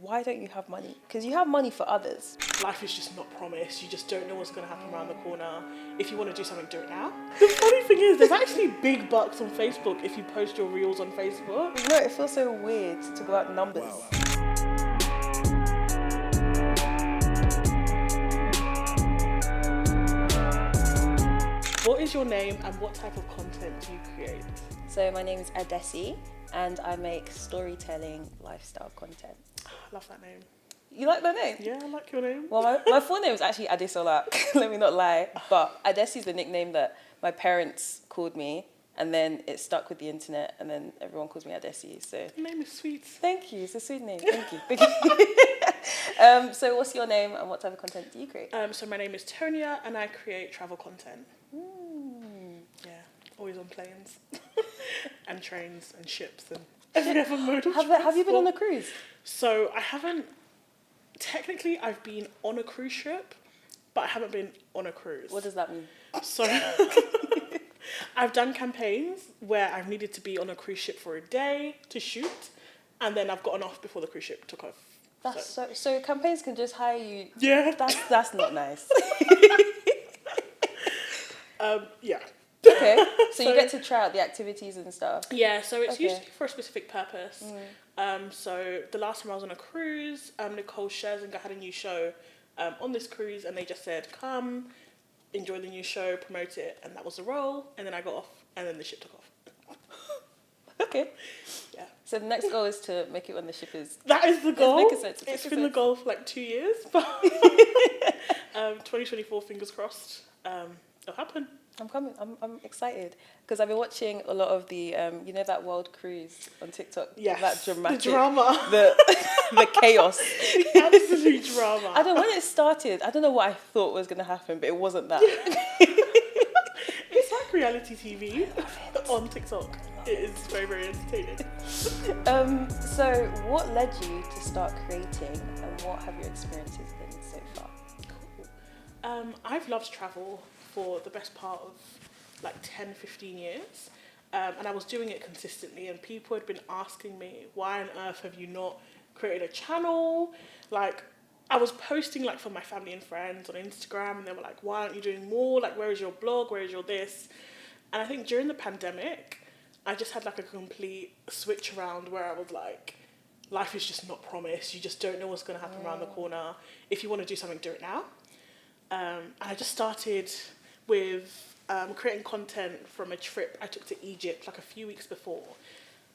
Why don't you have money? Because you have money for others. Life is just not promised. You just don't know what's going to happen around the corner. If you want to do something, do it now. The funny thing is, there's actually big bucks on Facebook if you post your reels on Facebook. You know, it feels so weird to talk about numbers. Wow. What is your name and what type of content do you create? So my name is Adessy and I make storytelling lifestyle content. I love that name. You like that name? Yeah, I like your name. Well, my full name is actually Addie, let me not lie. But Adessy is the nickname that my parents called me, and then it stuck with the internet, and then everyone calls me Adessy. So Your name is sweet. Thank you. It's a sweet name. Thank you. Thank you. So what's your name and what type of content do you create? So my name is Tonia and I create travel content. Yeah, always on planes and trains and ships and every other mode of transport. Have you been on a cruise? So I haven't. Technically, I've been on a cruise ship, but I haven't been on a cruise. What does that mean? So I've done campaigns where I've needed to be on a cruise ship for a day to shoot, and then I've gotten off before the cruise ship took off. That's so campaigns can just hire you. Yeah. That's not nice. Yeah. Okay. So you get to try out the activities and stuff. Yeah, so it's usually for a specific purpose. So the last time I was on a cruise, Nicole Scherzinger had a new show on this cruise, and they just said, come, enjoy the new show, promote it, and that was the role. And then I got off, and then the ship took off. Okay. Yeah. So the next goal is to make it when the ship is... That is the goal. It's been the goal for like 2 years, but 2024, fingers crossed, it'll happen. I'm coming. I'm excited because I've been watching a lot of the you know, that world cruise on TikTok. Yes. That dramatic, the drama, the chaos, the absolute drama. I don't know when it started. I don't know what I thought was going to happen, but it wasn't that. It's like reality TV on TikTok. It is very, very entertaining. So what led you to start creating, and what have your experiences been so far? Cool. I've loved travel for the best part of like 10, 15 years. And I was doing it consistently, and people had been asking me, why on earth have you not created a channel? Like, I was posting like for my family and friends on Instagram, and they were like, why aren't you doing more? Like, where is your blog? Where is your this? And I think during the pandemic, I just had like a complete switch around where I was like, life is just not promised. You just don't know what's going to happen around the corner. If you want to do something, do it now. And I just started with creating content from a trip I took to Egypt like a few weeks before.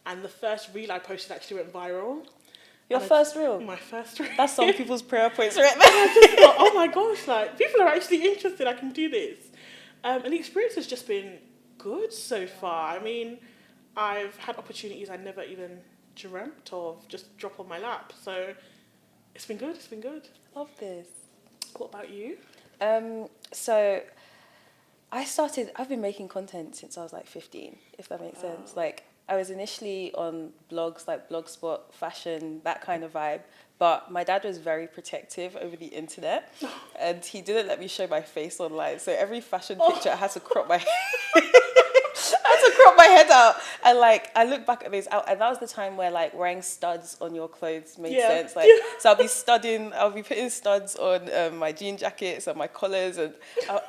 And the first reel I posted actually went viral. Your first reel? My first reel. That's some people's prayer points right there. I just thought, oh my gosh, like, people are actually interested, I can do this. And the experience has just been good so far. I mean, I've had opportunities I never even dreamt of just drop on my lap. So it's been good, it's been good. Love this. What about you? So I've been making content since I was like 15, if that makes sense. Like, I was initially on blogs like Blogspot, fashion, that kind of vibe. But my dad was very protective over the internet, and he didn't let me show my face online. So every fashion picture, I had to crop my head out. And like, I look back at these out, and that was the time where like wearing studs on your clothes made sense. Like, so I'll be putting studs on my jean jackets and my collars, and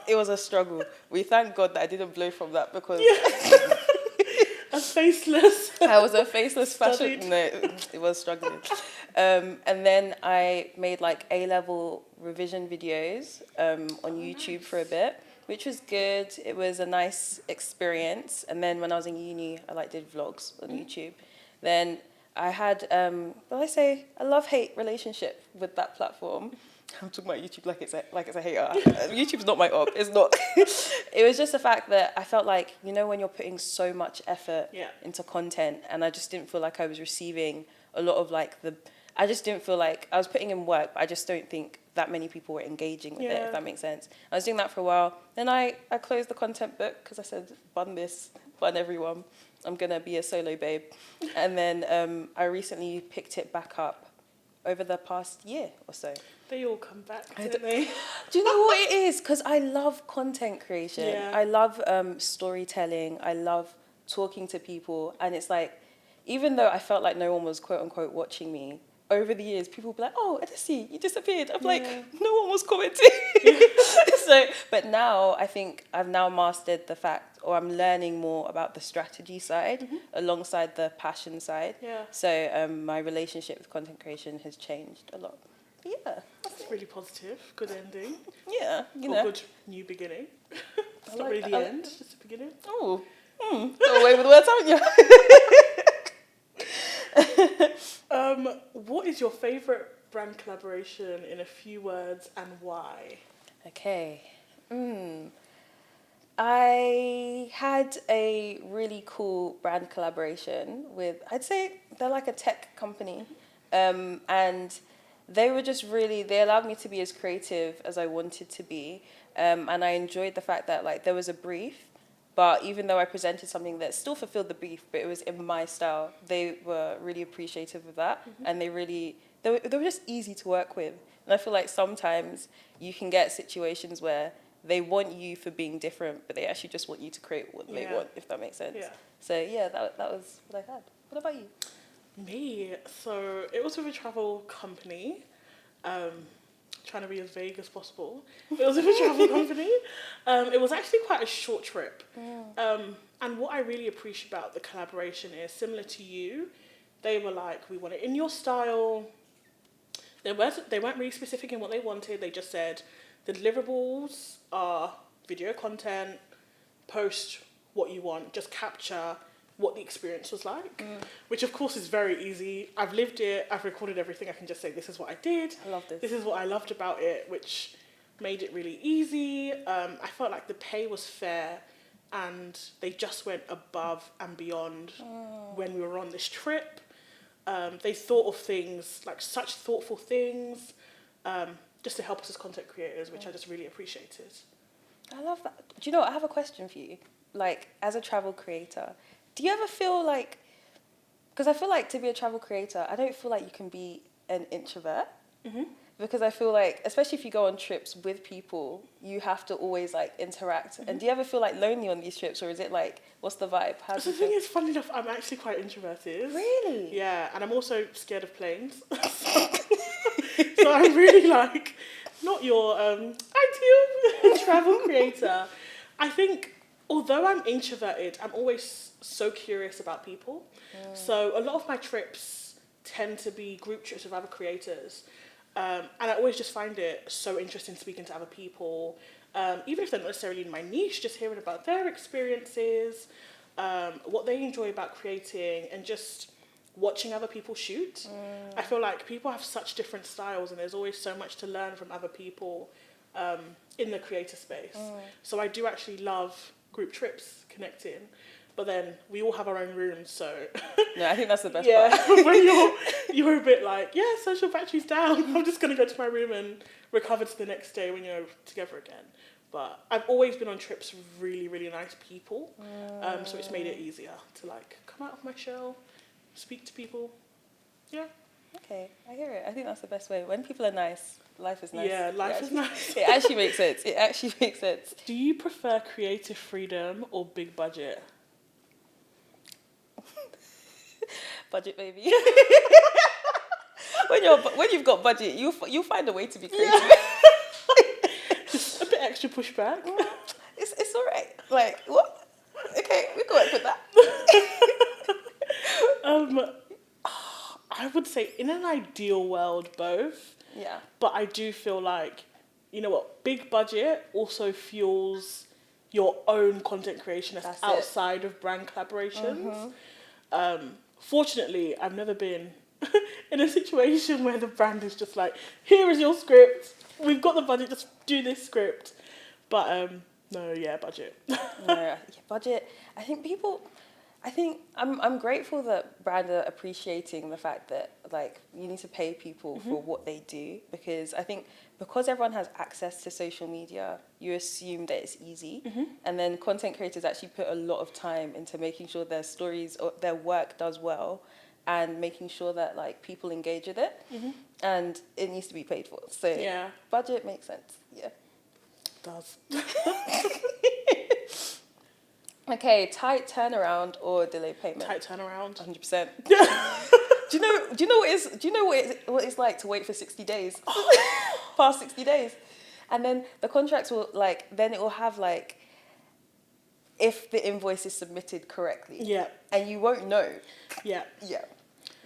it was a struggle. We thank God that I didn't blow from that, because A faceless. I was a faceless Studied. fashion. No, it was struggling. And then I made like A-level revision videos on YouTube for a bit, which was good. It was a nice experience. And then when I was in uni, I like did vlogs on YouTube. Then I had, a love-hate relationship with that platform. I'm talking about YouTube like it's a hater. YouTube's not my op. It's not. It was just the fact that I felt like, you know, when you're putting so much effort into content, and I just didn't feel like I was receiving a lot of like I just didn't feel like I was putting in work, but I just don't think that many people were engaging with it, if that makes sense. I was doing that for a while. Then I closed the content book because I said, bun everyone. I'm going to be a solo babe. And then I recently picked it back up over the past year or so. They all come back, don't they? Do you know what it is? Because I love content creation. Yeah. I love storytelling. I love talking to people. And it's like, even though I felt like no one was quote unquote watching me, over the years, people will be like, oh, Adessy, you disappeared. I'm like, Yeah. no one was commenting. So, but now I think I've now mastered the fact, or I'm learning more about the strategy side alongside the passion side. Yeah. So my relationship with content creation has changed a lot. But yeah. That's really positive. Good ending. Yeah, you Or know. good new beginning. It's I not like really that. the I end, just the beginning. Oh, got away with words, haven't you? What is your favourite brand collaboration in a few words and why? Okay. I had a really cool brand collaboration with, I'd say they're like a tech company. And they were just really, they allowed me to be as creative as I wanted to be. And I enjoyed the fact that like there was a brief, but even though I presented something that still fulfilled the brief, but it was in my style, they were really appreciative of that. And they were just easy to work with. And I feel like sometimes you can get situations where they want you for being different, but they actually just want you to create what they want, if that makes sense. Yeah. So yeah, that was what I had. What about you? Me, so it was with a travel company. Trying to be as vague as possible. It was with a travel company. It was actually quite a short trip. And what I really appreciate about the collaboration is similar to you. They were like, we want it in your style. They weren't really specific in what they wanted. They just said the deliverables are video content, post what you want, just capture what the experience was like, which of course is very easy. I've lived it, I've recorded everything, I can just say this is what I did. I love this. This is what I loved about it, which made it really easy. I felt like the pay was fair and they just went above and beyond when we were on this trip. They thought of things, like such thoughtful things, just to help us as content creators, which I just really appreciated. I love that. Do you know what? I have a question for you. Like, as a travel creator, do you ever feel like, because I feel like to be a travel creator, I don't feel like you can be an introvert. Because I feel like, especially if you go on trips with people, you have to always like interact. And do you ever feel like lonely on these trips, or is it like, what's the vibe? How do The you thing feel? is, funny enough, I'm actually quite introverted. Really? Yeah, and I'm also scared of planes. So I'm really like, not your ideal travel creator. I think, although I'm introverted, I'm always so curious about people. So a lot of my trips tend to be group trips with other creators. And I always just find it so interesting speaking to other people, even if they're not necessarily in my niche, just hearing about their experiences, what they enjoy about creating, and just watching other people shoot. I feel like people have such different styles and there's always so much to learn from other people in the creator space. So I do actually love group trips, connecting. But then we all have our own rooms, so... No, I think that's the best yeah, part. when you're a bit like, yeah, social battery's down. I'm just going to go to my room and recover to the next day when you're together again. But I've always been on trips with really, really nice people. So it's made it easier to like come out of my shell, speak to people. Yeah. Okay, I hear it. I think that's the best way. When people are nice, life is nice. Yeah, life is nice. It actually makes sense. It actually makes sense. Do you prefer creative freedom or big budget? Budget, baby. When you've got budget, you'll find a way to be creative. Yeah. Just a bit extra pushback. It's all right. Like, what? Okay, we can work with that. I would say in an ideal world, both. Yeah. But I do feel like, you know what, big budget also fuels your own content creation that's outside of brand collaborations. Fortunately, I've never been in a situation where the brand is just like, here is your script. We've got the budget, just do this script. But no, yeah, budget. Budget. I think I'm grateful that brands are appreciating the fact that like you need to pay people for what they do, because I think because everyone has access to social media, you assume that it's easy, and then content creators actually put a lot of time into making sure their stories or their work does well, and making sure that like people engage with it, and it needs to be paid for. So Yeah. budget makes sense. Yeah. It does. Okay, tight turnaround or delayed payment? Tight turnaround. 100%. what it's like to wait for 60 days? Past 60 days. And then the contracts will then it will have if the invoice is submitted correctly. Yeah. And you won't know. Yeah. Yeah.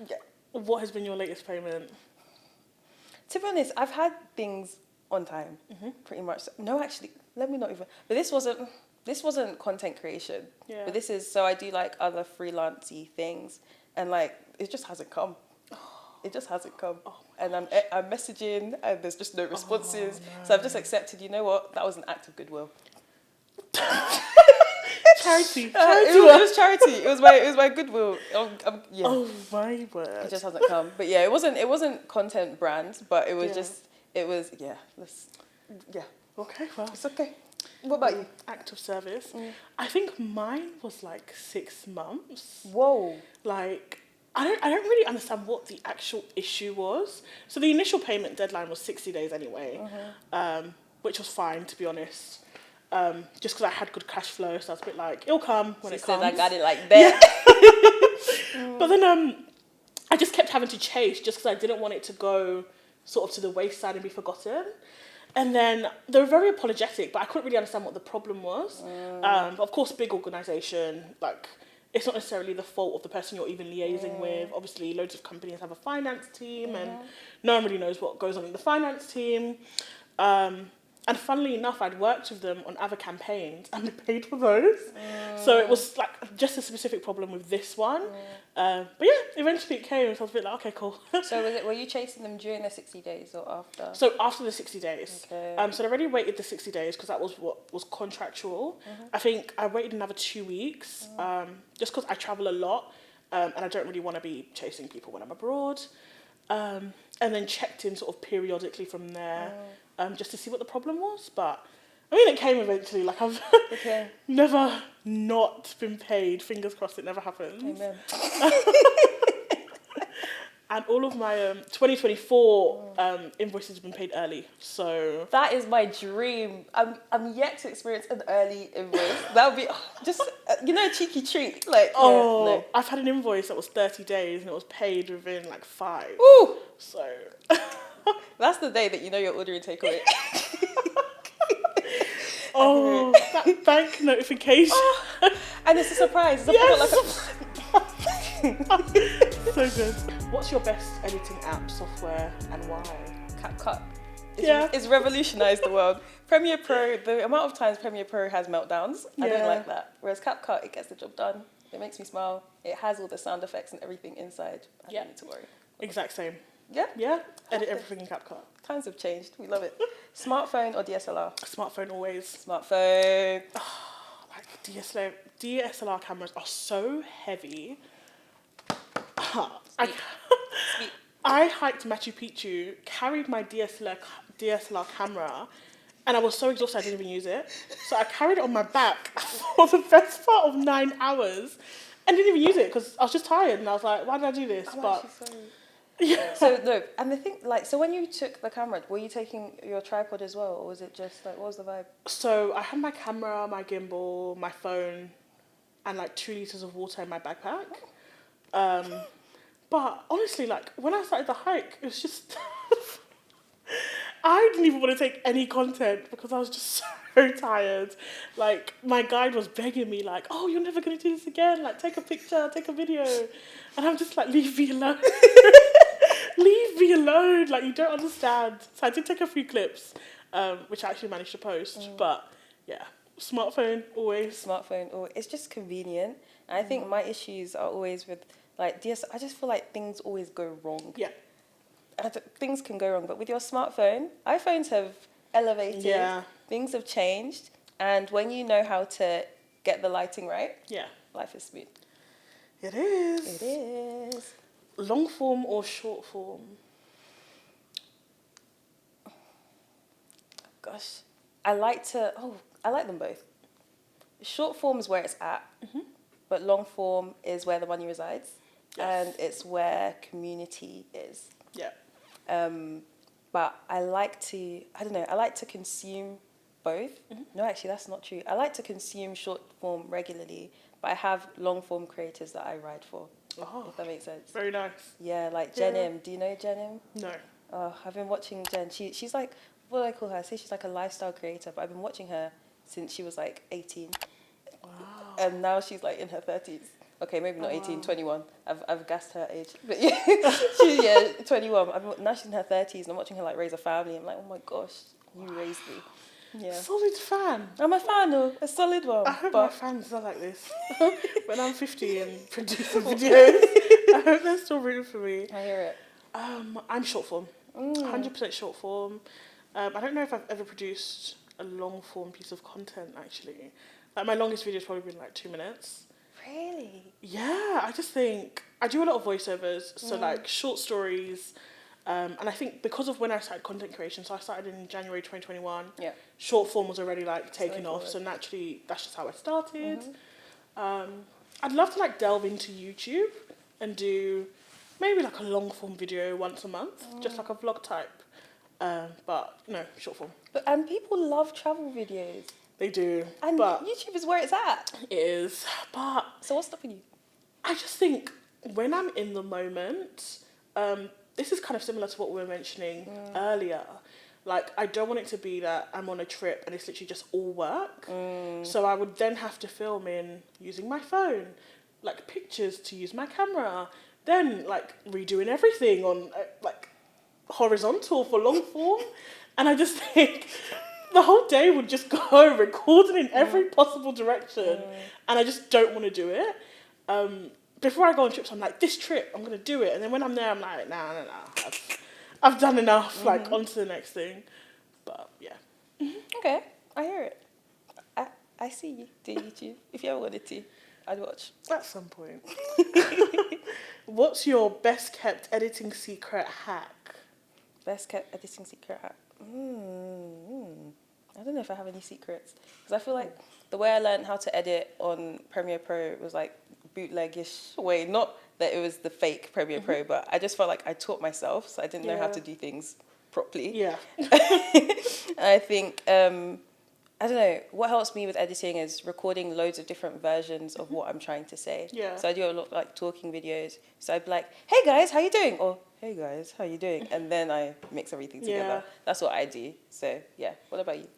Yeah. What has been your latest payment? To be honest, I've had things on time, pretty much. No, actually, let me not even. But this wasn't content creation. Yeah. But this is, so I do other freelancey things, and it just hasn't come. It just hasn't come. And I'm messaging, and there's just no responses. No. So I've just accepted. You know what? That was an act of goodwill. Charity. It was charity. It was my goodwill. Yeah. Oh my word. It just hasn't come. But yeah, it wasn't content brand, but it was Okay, well. It's okay. What about you? Act of service. I think mine was 6 months. Whoa. I don't really understand what the actual issue was. So the initial payment deadline was 60 days anyway, which was fine, to be honest. Just because I had good cash flow, so I was a bit it'll come when it comes. I got it that. Yeah. But then I just kept having to chase just because I didn't want it to go sort of to the wayside and be forgotten. And then they were very apologetic, but I couldn't really understand what the problem was. But of course, big organisation, it's not necessarily the fault of the person you're even liaising with. Obviously, loads of companies have a finance team, and no one really knows what goes on in the finance team. And funnily enough, I'd worked with them on other campaigns and they paid for those. So it was just a specific problem with this one. But yeah, eventually it came, so I was a bit okay, cool. So were you chasing them during the 60 days or after? So after the 60 days. Okay. So I already waited the 60 days because that was what was contractual. I think I waited another 2 weeks just because I travel a lot and I don't really want to be chasing people when I'm abroad. And then checked in sort of periodically from there. Just to see what the problem was, but I mean, it came eventually. I've never not been paid. Fingers crossed, it never happens. Amen. And all of my 2024 invoices have been paid early. So that is my dream. I'm yet to experience an early invoice. That would be just a cheeky treat. No. I've had an invoice that was 30 days and it was paid within 5. Ooh. So. That's the day that you know you're ordering takeaway. That bank notification. And it's a surprise. Yes. So good. What's your best editing app, software, and why? CapCut. It's revolutionised the world. Premiere Pro, the amount of times Premiere Pro has meltdowns, I don't like that. Whereas CapCut, it gets the job done. It makes me smile. It has all the sound effects and everything inside. I don't need to worry. Exact same. Yeah? Yeah. Edit everything in CapCut. Times have changed. We love it. Smartphone or DSLR? Smartphone always. Smartphone. DSLR cameras are so heavy. I hiked Machu Picchu, carried my DSLR camera, and I was so exhausted I didn't even use it. So I carried it on my back for the best part of 9 hours and didn't even use it because I was just tired and I was like, why did I do this? Actually sorry. Yeah. So no, and the thing, so when you took the camera, were you taking your tripod as well, or was it just what was the vibe? So I had my camera, my gimbal, my phone, and 2 liters of water in my backpack. But honestly, when I started the hike, it was just I didn't even want to take any content because I was just so tired. My guide was begging me, oh, you're never going to do this again. Take a picture, take a video. And I'm just leave me alone. Leave me alone. You don't understand. So I did take a few clips, which I actually managed to post. But yeah, smartphone always. It's just convenient. And I think my issues are always with DS. I just feel things always go wrong. Yeah. Things can go wrong, but with your smartphone, iPhones have elevated. Yeah. Things have changed, and when you know how to get the lighting right, life is smooth. It is. It is. Long form or short form? Gosh, I like them both. Short form is where it's at, but long form is where the money resides, and it's where community is. Yeah. But I like to consume both. No, actually, that's not true. I like to consume short form regularly, but I have long form creators that I ride for. Oh, if that makes sense. very nice. Yeah, like Yeah. Jenim. Do you know Jenim? No. Oh, I've been watching Jen. She's like, what do I call her? I say she's like a lifestyle creator, but I've been watching her since she was like 18. Wow. And now she's like in her 30s. Okay, maybe not 18, wow. 21. I've gassed her age. But yeah, 21. Now she's in her 30s and I'm watching her like raise a family. I'm like, oh my gosh, you raised me. Yeah. Solid fan. I'm a fan of a solid one. I hope but my fans are like this. When I'm 50 and producing videos, I hope they're still rooting for me. I hear it. I'm short form. 100% short form. I don't know if I've ever produced a long form piece of content actually. Like my longest video has probably been like 2 minutes. Really? Yeah, I just think I do a lot of voiceovers, so like short stories. And I think because of when I started content creation, so I started in January 2021. Yeah. Short form was already like taking off, forward. so naturally that's just how I started. I'd love to like delve into YouTube and do maybe like a long form video once a month, just like a vlog type. But no, short form. And people love travel videos. They do, And but YouTube is where it's at. it is. But So what's stopping you? I just think when I'm in the moment, this is kind of similar to what we were mentioning earlier. Like, I don't want it to be that I'm on a trip and it's literally just all work. So I would then have to film in using my phone, like pictures to use my camera, then like redoing everything on like horizontal for long form. And I just think the whole day would just go recording in every possible direction. And I just don't want to do it. Before I go on trips, I'm like, this trip, I'm going to do it. And then when I'm there, I'm like, nah. I've done enough, like, on to the next thing. But, yeah. Okay, I hear it. I see you do YouTube. If you ever wanted to, I'd watch. At some point. What's your best kept editing secret hack? Best kept editing secret hack. I don't know if I have any secrets. Because I feel like the way I learned how to edit on Premiere Pro was like bootleg-ish way. Not that it was the fake Premiere Pro, but I just felt like I taught myself, so I didn't know how to do things properly. Yeah. I think, I don't know, what helps me with editing is recording loads of different versions of what I'm trying to say. Yeah. So I do a lot like talking videos. So I'd be like, hey guys, how you doing? Or hey guys, how you doing? And then I mix everything together. Yeah. That's what I do. So yeah, what about you?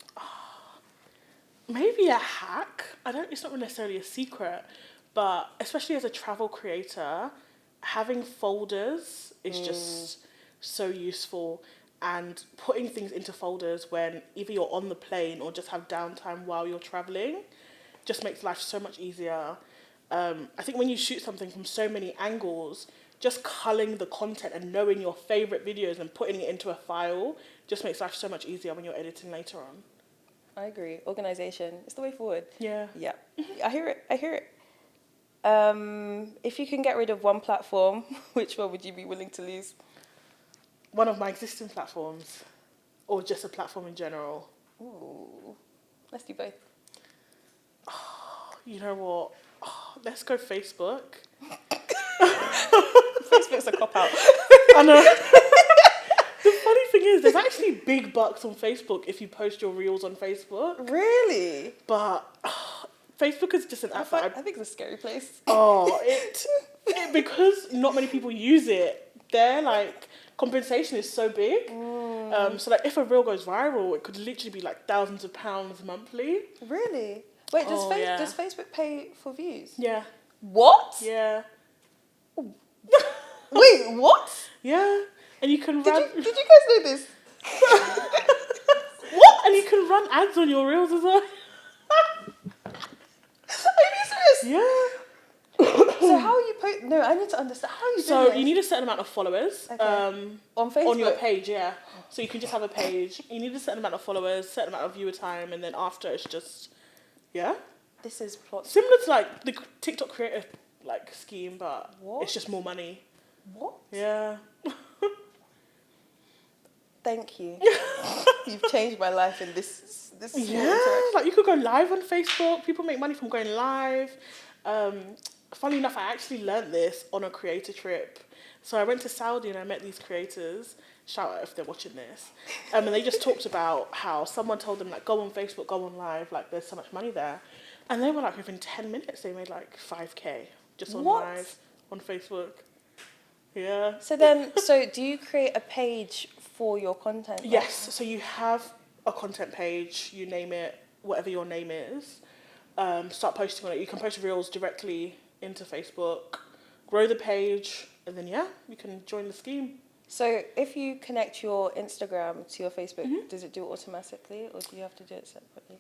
Maybe a hack. It's not necessarily a secret, but especially as a travel creator, having folders is just so useful. And putting things into folders when either you're on the plane or just have downtime while you're traveling just makes life so much easier. I think when you shoot something from so many angles, just culling the content and knowing your favorite videos and putting it into a file just makes life so much easier when you're editing later on. I agree. Organization is the way forward. Yeah. Yeah. I hear it. If you can get rid of one platform, which one would you be willing to lose? One of my existing platforms, or just a platform in general? Ooh. Let's do both. You know what? Let's go Facebook. Facebook's a cop-out. I know. The funny thing is, there's actually big bucks on Facebook if you post your reels on Facebook. Really? But Facebook is just an app that I think it's a scary place. because not many people use it, their like compensation is so big. So like if a reel goes viral, it could literally be like thousands of pounds monthly. Really? Wait, does does Facebook pay for views? Yeah. What? Yeah. Wait, what? Yeah. And you can run. Did you guys know this? What? And you can run ads on your reels as well. Are you serious? Yeah. So how are you No, I need to understand. How are you doing So this? you need a certain amount of followers. Okay. On Facebook? On your page, yeah. So you can just have a page. You need a certain amount of followers, certain amount of viewer time, and then after it's just, yeah. This is plot. Similar to like the TikTok creator like scheme, but What? it's just more money. What? Yeah. Thank you. You've changed my life in this small Yeah, interaction. like you could go live on Facebook. People make money from going live. Funny enough, I actually learned this on a creator trip. So I went to Saudi and I met these creators. Shout out if they're watching this. And they just talked about how someone told them like, go on Facebook, go on live. Like there's so much money there. And they were like, within 10 minutes, they made like 5K just on What? live on Facebook. Yeah. So do you create a page for your content? Yes. So you have a content page, you name it, whatever your name is. Start posting on it. You can post reels directly into Facebook, grow the page, and then you can join the scheme. So if you connect your Instagram to your Facebook, Mm-hmm. does it do it automatically, or do you have to do it separately?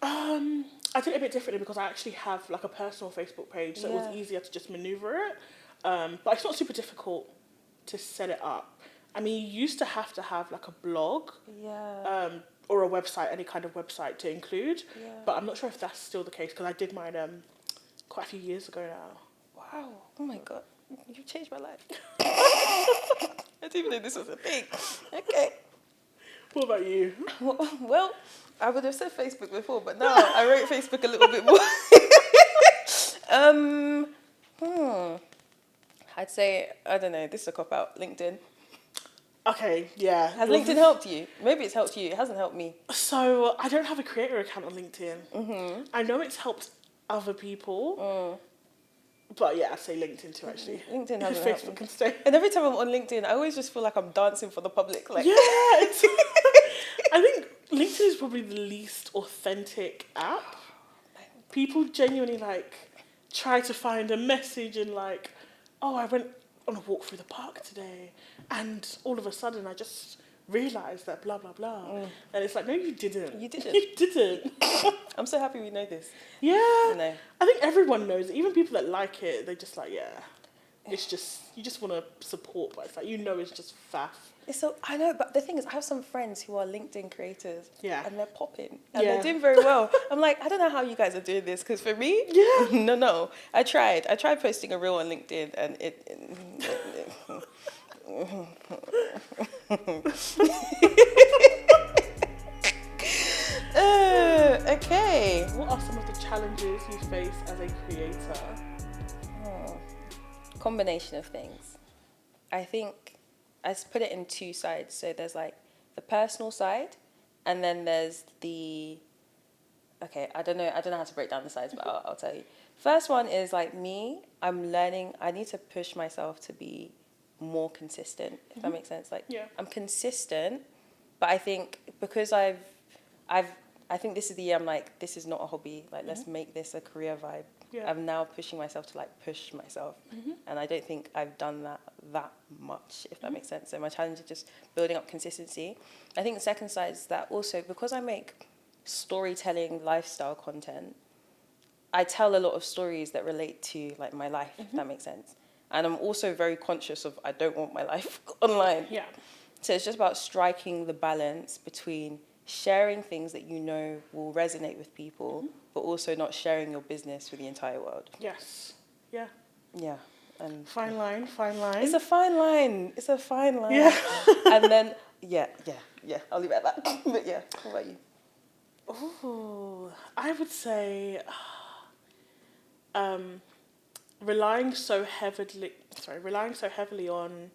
I did it a bit differently because I actually have like a personal Facebook page, so it was easier to just maneuver it. But it's not super difficult to set it up. I mean, you used to have like a blog, or a website, any kind of website to include. Yeah. But I'm not sure if that's still the case because I did mine quite a few years ago now. Wow! Oh my God, you changed my life. I didn't even know this was a thing. Okay. What about you? Well, I would have said Facebook before, but now I rate Facebook a little bit more. I'd say, I don't know, this is a cop-out, LinkedIn. Okay, yeah. Has LinkedIn helped you? Maybe it's helped you. It hasn't helped me. So I don't have a creator account on LinkedIn. Mm-hmm. I know it's helped other people. But yeah, I'd say LinkedIn too, actually. LinkedIn hasn't helped me. Facebook can stay. And every time I'm on LinkedIn, I always just feel like I'm dancing for the public. Like, yeah, I think LinkedIn is probably the least authentic app. People genuinely like try to find a message and like, oh, I went on a walk through the park today, and all of a sudden I just realised that blah blah blah, and it's like, no, you didn't. You didn't. You didn't. I'm so happy we know this. Yeah. No. I think everyone knows it. Even people that like it, they just like, it's just, you just want to support, but it's like, it's just faff. It's so, I know, but the thing is, I have some friends who are LinkedIn creators. Yeah. And they're popping. And they're doing very well. I'm like, I don't know how you guys are doing this, because for me, no. I tried posting a reel on LinkedIn, and okay. What are some of the challenges you face as a creator? Combination of things. I think I put it in two sides. So there's like the personal side, and then there's the, okay, I don't know how to break down the sides, but I'll tell you. First one is like me, I'm learning, I need to push myself to be more consistent, if that makes sense. Like, I'm consistent, but I think because I think this is the year I'm like, this is not a hobby, like let's make this a career vibe. I'm now pushing myself to like push myself, and I don't think I've done that much, if that makes sense. So my challenge is just building up consistency. I think the second side is that also, because I make storytelling lifestyle content, I tell a lot of stories that relate to like my life, if that makes sense. And I'm also very conscious of, I don't want my life online. Yeah. So it's just about striking the balance between sharing things that you know will resonate with people, but also not sharing your business with the entire world. Yes. Yeah. Yeah. And fine line. It's a fine line. Yeah. And then, yeah. I'll leave it at that. But yeah, what about you? Oh, I would say relying so heavily on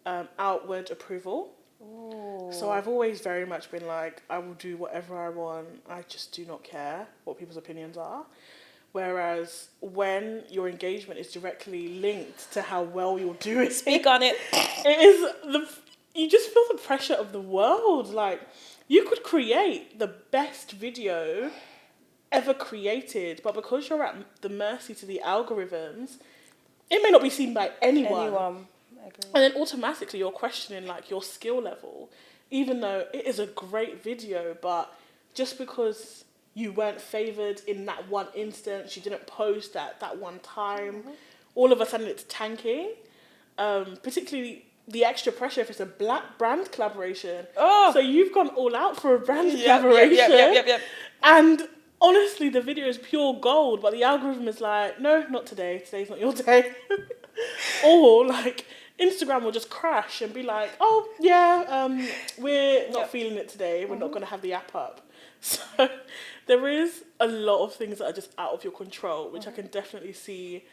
outward approval. Ooh. So I've always very much been like, I will do whatever I want. I just do not care what people's opinions are. Whereas when your engagement is directly linked to how well you're doing, speak on it. You just feel the pressure of the world. Like, you could create the best video ever created, but because you're at the mercy to the algorithms, it may not be seen by anyone. I agree. And then automatically you're questioning like your skill level, even though it is a great video, but just because you weren't favoured in that one instance, you didn't post at that one time, all of a sudden it's tanking. Particularly the extra pressure if it's a black brand collaboration. Oh. So you've gone all out for a brand collaboration. Yep. And honestly, the video is pure gold, but the algorithm is like, no, not today. Today's not your day. Or like, Instagram will just crash and be like, oh, we're not feeling it today. We're not going to have the app up. So there is a lot of things that are just out of your control, which I can definitely see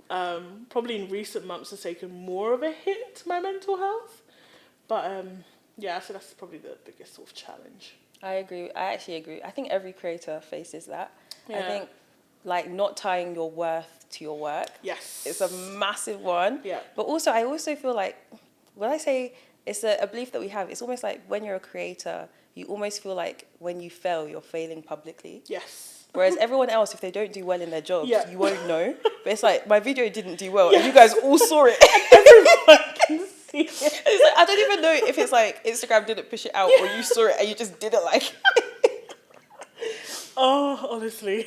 probably in recent months has taken more of a hit to my mental health. But so that's probably the biggest sort of challenge. I agree. I actually agree. I think every creator faces that. Yeah. I think like not tying your worth to your work. Yes. It's a massive one. Yeah. But also, I also feel like when I say it's a belief that we have, it's almost like when you're a creator, you almost feel like when you fail, you're failing publicly. Yes. Whereas everyone else, if they don't do well in their jobs, Yeah. you won't know. But it's like, my video didn't do well, Yeah. and you guys all saw it. Everyone can see it. It's like, I don't even know if it's like Instagram didn't push it out, or you saw it and you just didn't like it. Oh, honestly.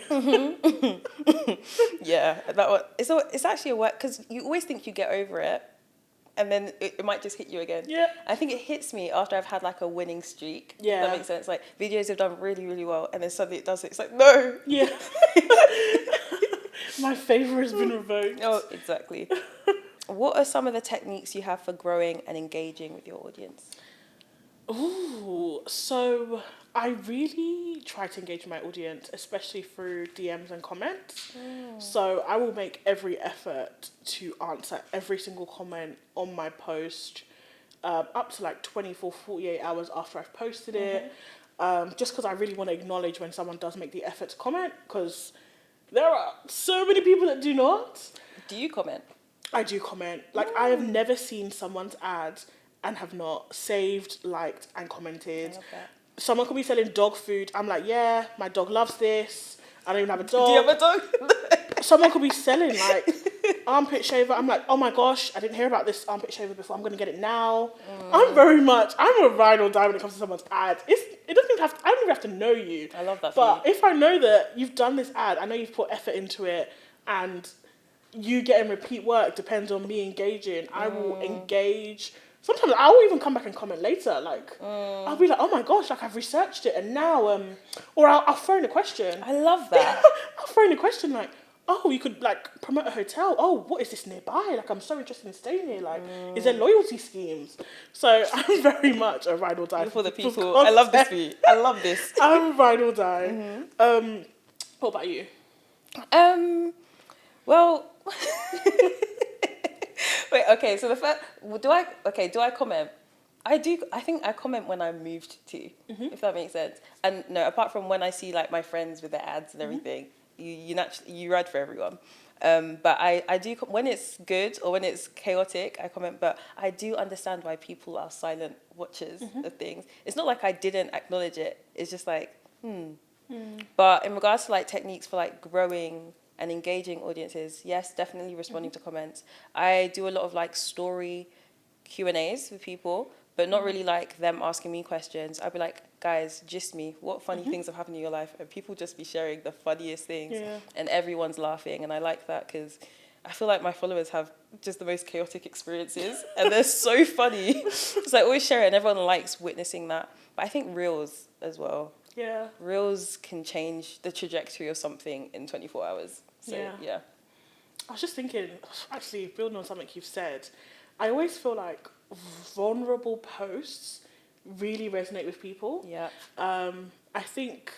Yeah, that one. It's actually a work, because you always think you get over it, and then it might just hit you again. Yeah. I think it hits me after I've had like a winning streak. Yeah. That makes sense. Like videos have done really, really well, and then suddenly it does it. It's like, no. Yeah. My favour has been revoked. Oh, exactly. What are some of the techniques you have for growing and engaging with your audience? Ooh, so I really try to engage my audience, especially through DMs and comments. So I will make every effort to answer every single comment on my post, up to like 24, 48 hours after I've posted it. Just because I really want to acknowledge when someone does make the effort to comment, because there are so many people that do not. Do you comment? I do comment. Like, I have never seen someone's ad and have not saved, liked, and commented. I love that. Someone could be selling dog food. I'm like, yeah, my dog loves this. I don't even have a dog. Do you have a dog? Someone could be selling, like, armpit shaver. I'm like, oh my gosh, I didn't hear about this armpit shaver before. I'm going to get it now. I'm a ride or die when it comes to someone's ad. I don't even have to know you. I love that. But if I know that you've done this ad, I know you've put effort into it, and you getting repeat work depends on me engaging. I will engage. Sometimes I will even come back and comment later. Like, I'll be like, oh my gosh, like I've researched it, and now, or I'll throw in a question. I love that. I'll throw in a question like, oh, you could like promote a hotel. Oh, what is this nearby? Like, I'm so interested in staying here. Like, is there loyalty schemes? So I'm very much a ride or die For the people. content. I love this for you. I love this. I'm ride or die. What about you? Well, wait, okay, so the first, do I comment? I do, I think I comment when I moved to, if that makes sense. And no, apart from when I see like my friends with their ads and everything, you naturally, you ride for everyone. But I do, when it's good or when it's chaotic, I comment, but I do understand why people are silent watchers of things. It's not like I didn't acknowledge it. It's just like, But in regards to like techniques for like growing and engaging audiences, yes, definitely responding to comments. I do a lot of like story Q&As with people, but not really like them asking me questions. I'd be like, guys, gist me, what funny things have happened in your life? And people just be sharing the funniest things, and everyone's laughing. And I like that because I feel like my followers have just the most chaotic experiences, and they're so funny. So I always share it, and everyone likes witnessing that. But I think Reels as well. Yeah. Reels can change the trajectory of something in 24 hours. So, yeah. I was just thinking, actually, building on something you've said, I always feel like vulnerable posts really resonate with people. Yeah. I think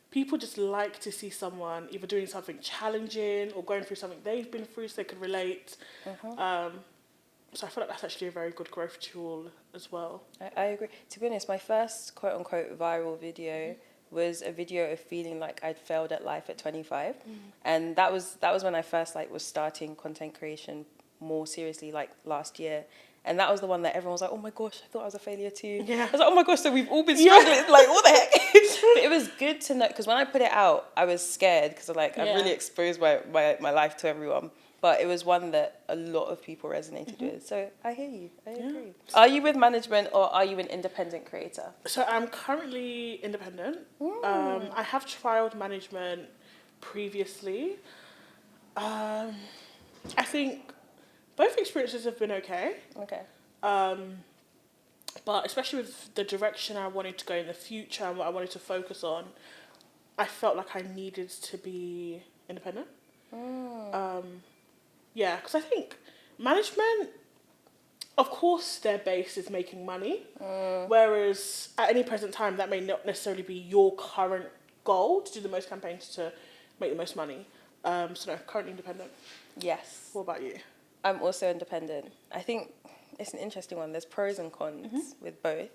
people just like to see someone either doing something challenging or going through something they've been through so they can relate. So I feel like that's actually a very good growth tool as well. I agree. To be honest, my first quote-unquote viral video was a video of feeling like I'd failed at life at 25. And that was when I first like was starting content creation more seriously, like last year. And that was the one that everyone was like, oh my gosh, I thought I was a failure too. Yeah. I was like, oh my gosh, so we've all been struggling. Like, what the heck? But it was good to know, because when I put it out, I was scared because I've really exposed my life to everyone. But it was one that a lot of people resonated with. So I hear you. I agree. Are you with management or are you an independent creator? So I'm currently independent. I have trialed management previously. I think both experiences have been okay. Okay. But especially with the direction I wanted to go in the future and what I wanted to focus on, I felt like I needed to be independent. Yeah, because I think management, of course, their base is making money, whereas at any present time, that may not necessarily be your current goal to do the most campaigns to make the most money. So no, currently independent. Yes. What about you? I'm also independent. I think it's an interesting one. There's pros and cons with both.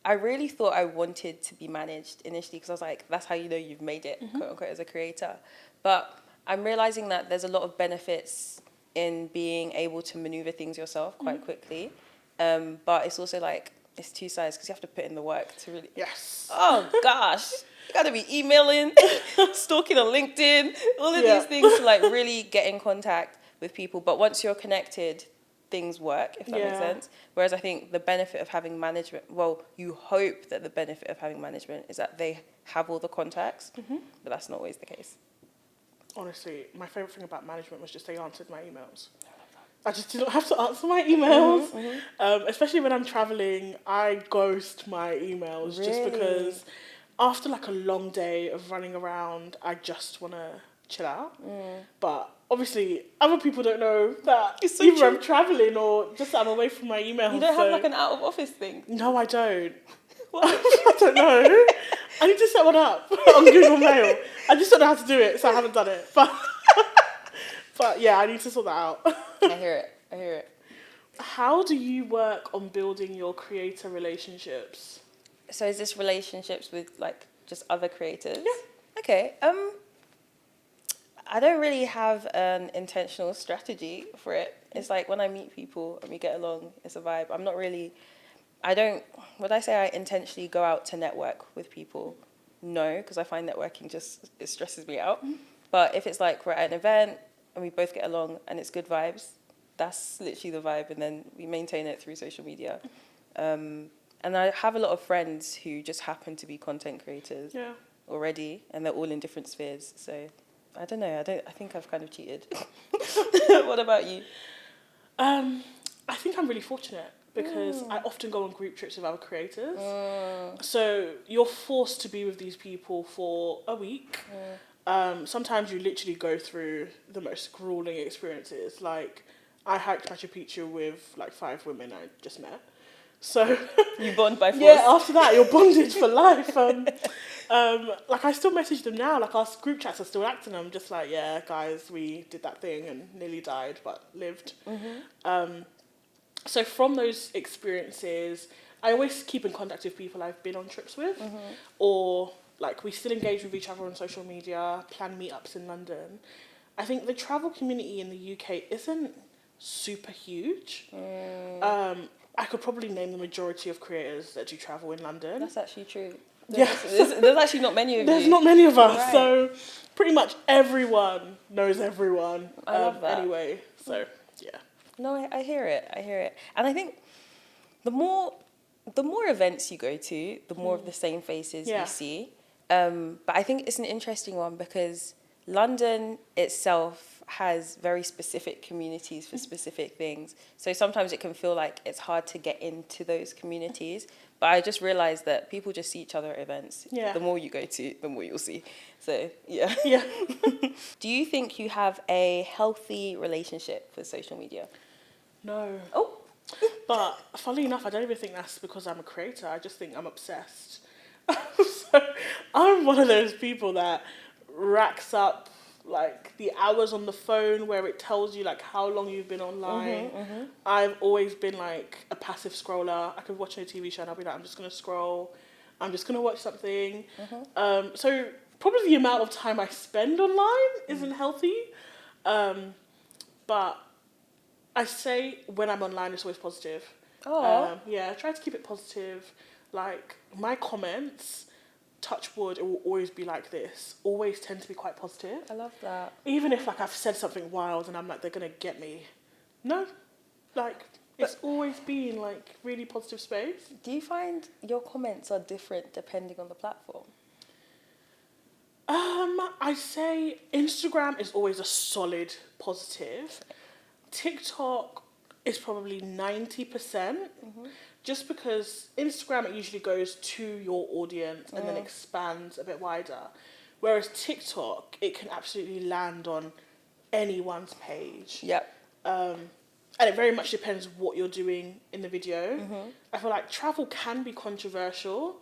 I really thought I wanted to be managed initially because I was like, that's how you know you've made it, quote unquote, as a creator. But I'm realizing that there's a lot of benefits in being able to maneuver things yourself quite quickly. But it's also like, it's two sides because you have to put in the work to really. Yes. Oh gosh, you got to be emailing, stalking on LinkedIn, all of these things to like really get in contact with people. But once you're connected, things work, if that makes sense. Whereas I think the benefit of having management, well, you hope that the benefit of having management is that they have all the contacts, but that's not always the case. Honestly, my favourite thing about management was just they answered my emails. I just didn't have to answer my emails. Especially when I'm travelling, I ghost my emails just because after like a long day of running around, I just want to chill out. But obviously, other people don't know that either I'm travelling or just that I'm away from my emails. You don't have like an out of office thing? No, I don't. I don't know. I need to set one up on Google Mail. I just don't know how to do it, so I haven't done it. But yeah, I need to sort that out. I hear it. How do you work on building your creator relationships? So is this relationships with like just other creators? Yeah. Okay. I don't really have an intentional strategy for it. It's like when I meet people and we get along, it's a vibe. Would I say I intentionally go out to network with people? No, because I find networking it stresses me out. But if it's like we're at an event and we both get along and it's good vibes, that's literally the vibe, and then we maintain it through social media. And I have a lot of friends who just happen to be content creators already, and they're all in different spheres. So I don't know. I think I've kind of cheated. What about you? I think I'm really fortunate because I often go on group trips with other creators. So you're forced to be with these people for a week. Sometimes you literally go through the most grueling experiences. Like, I hiked Machu Picchu with like 5 women I just met. So you bond by force. Yeah, after that you're bonded for life. Like, I still message them now. Like, our group chats are still active. I'm just like, yeah, guys, we did that thing and nearly died but lived. So from those experiences, I always keep in contact with people I've been on trips with, or like we still engage with each other on social media, plan meetups in London. I think the travel community in the UK isn't super huge. I could probably name the majority of creators that do travel in London. That's actually true. There's actually not many of you. There's not many of us, right. So pretty much everyone knows everyone. I love that. Anyway, so yeah. No, I hear it. And I think the more events you go to, the more of the same faces you see. But I think it's an interesting one because London itself has very specific communities for specific things. So sometimes it can feel like it's hard to get into those communities. But I just realized that people just see each other at events. Yeah. The more you go to, the more you'll see. So, yeah. Yeah. Do you think you have a healthy relationship with social media? No. Oh. But funnily enough, I don't even think that's because I'm a creator. I just think I'm obsessed. So I'm one of those people that racks up like the hours on the phone where it tells you like how long you've been online. I've always been like a passive scroller. I could watch a TV show and I'll be like, I'm just gonna scroll. I'm just gonna watch something. So probably the amount of time I spend online isn't healthy. But I say when I'm online, it's always positive. Yeah, I try to keep it positive. Like, my comments, touch wood, it will always be like this. Always tend to be quite positive. I love that. Even if, like, I've said something wild and I'm like, they're going to get me. No. Like, it's always been, like, really positive space. Do you find your comments are different depending on the platform? I say Instagram is always a solid positive. TikTok is probably 90%, just because Instagram, it usually goes to your audience and then expands a bit wider. Whereas TikTok, it can absolutely land on anyone's page. Yep. And it very much depends what you're doing in the video. I feel like travel can be controversial.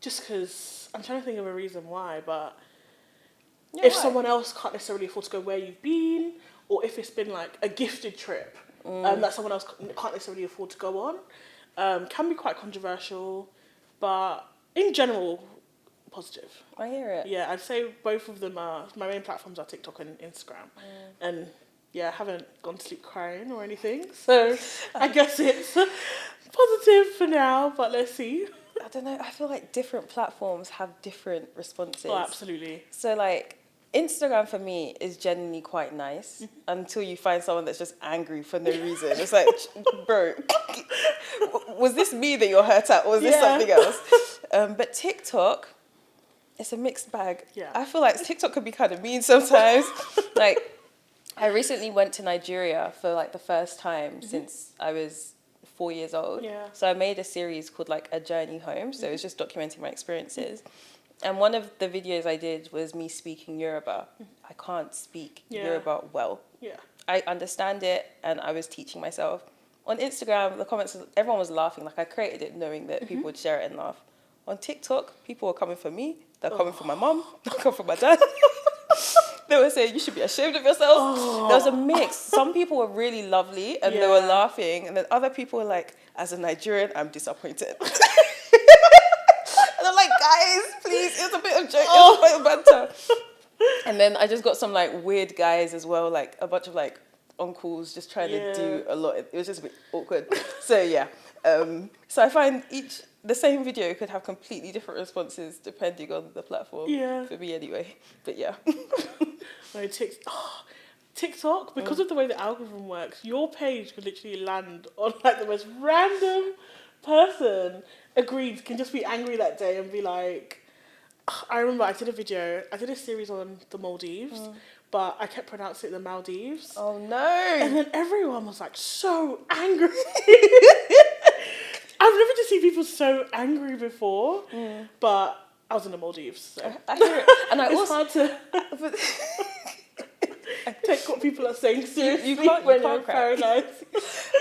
Just because, I'm trying to think of a reason why, but if someone else can't necessarily afford to go where you've been, or if it's been like a gifted trip that someone else can't necessarily afford to go on, Can be quite controversial, but in general, positive. I hear it. Yeah, I'd say both of them are, my main platforms are TikTok and Instagram. And yeah, I haven't gone to sleep crying or anything. So I guess it's positive for now, but let's see. I don't know. I feel like different platforms have different responses. Oh, absolutely. So like Instagram for me is genuinely quite nice until you find someone that's just angry for no reason. It's like, bro, was this me that you're hurt at, or was this something else? But TikTok, it's a mixed bag. Yeah. I feel like TikTok could be kind of mean sometimes. Like, I recently went to Nigeria for like the first time since I was 4 years old. Yeah. So I made a series called like A Journey Home. So it was just documenting my experiences. And one of the videos I did was me speaking Yoruba. I can't speak Yoruba well. Yeah. I understand it, and I was teaching myself. On Instagram, the comments, everyone was laughing. Like, I created it knowing that people would share it and laugh. On TikTok, people were coming for me. They're coming for my mom. They're coming for my dad. They were saying, you should be ashamed of yourself. There was a mix. Some people were really lovely, and they were laughing. And then other people were like, as a Nigerian, I'm disappointed. And I'm like, guys, please, it's a bit of joke, it's a bit of banter. And then I just got some like weird guys as well, like a bunch of like uncles just trying to do a lot. It was just a bit awkward. So yeah. So I find the same video could have completely different responses depending on the platform. Yeah. For me anyway. But yeah. No, TikTok, because of the way the algorithm works, your page could literally land on like the most random person. Agreed, can just be angry that day and be like, I remember I did a series on the Maldives, but I kept pronouncing it the Maldives. Oh no. And then everyone was like so angry. I've never just seen people so angry before, but I was in the Maldives, so. I hear it. And I it's also hard to take what people are saying seriously you can't when you're in crack. paradise.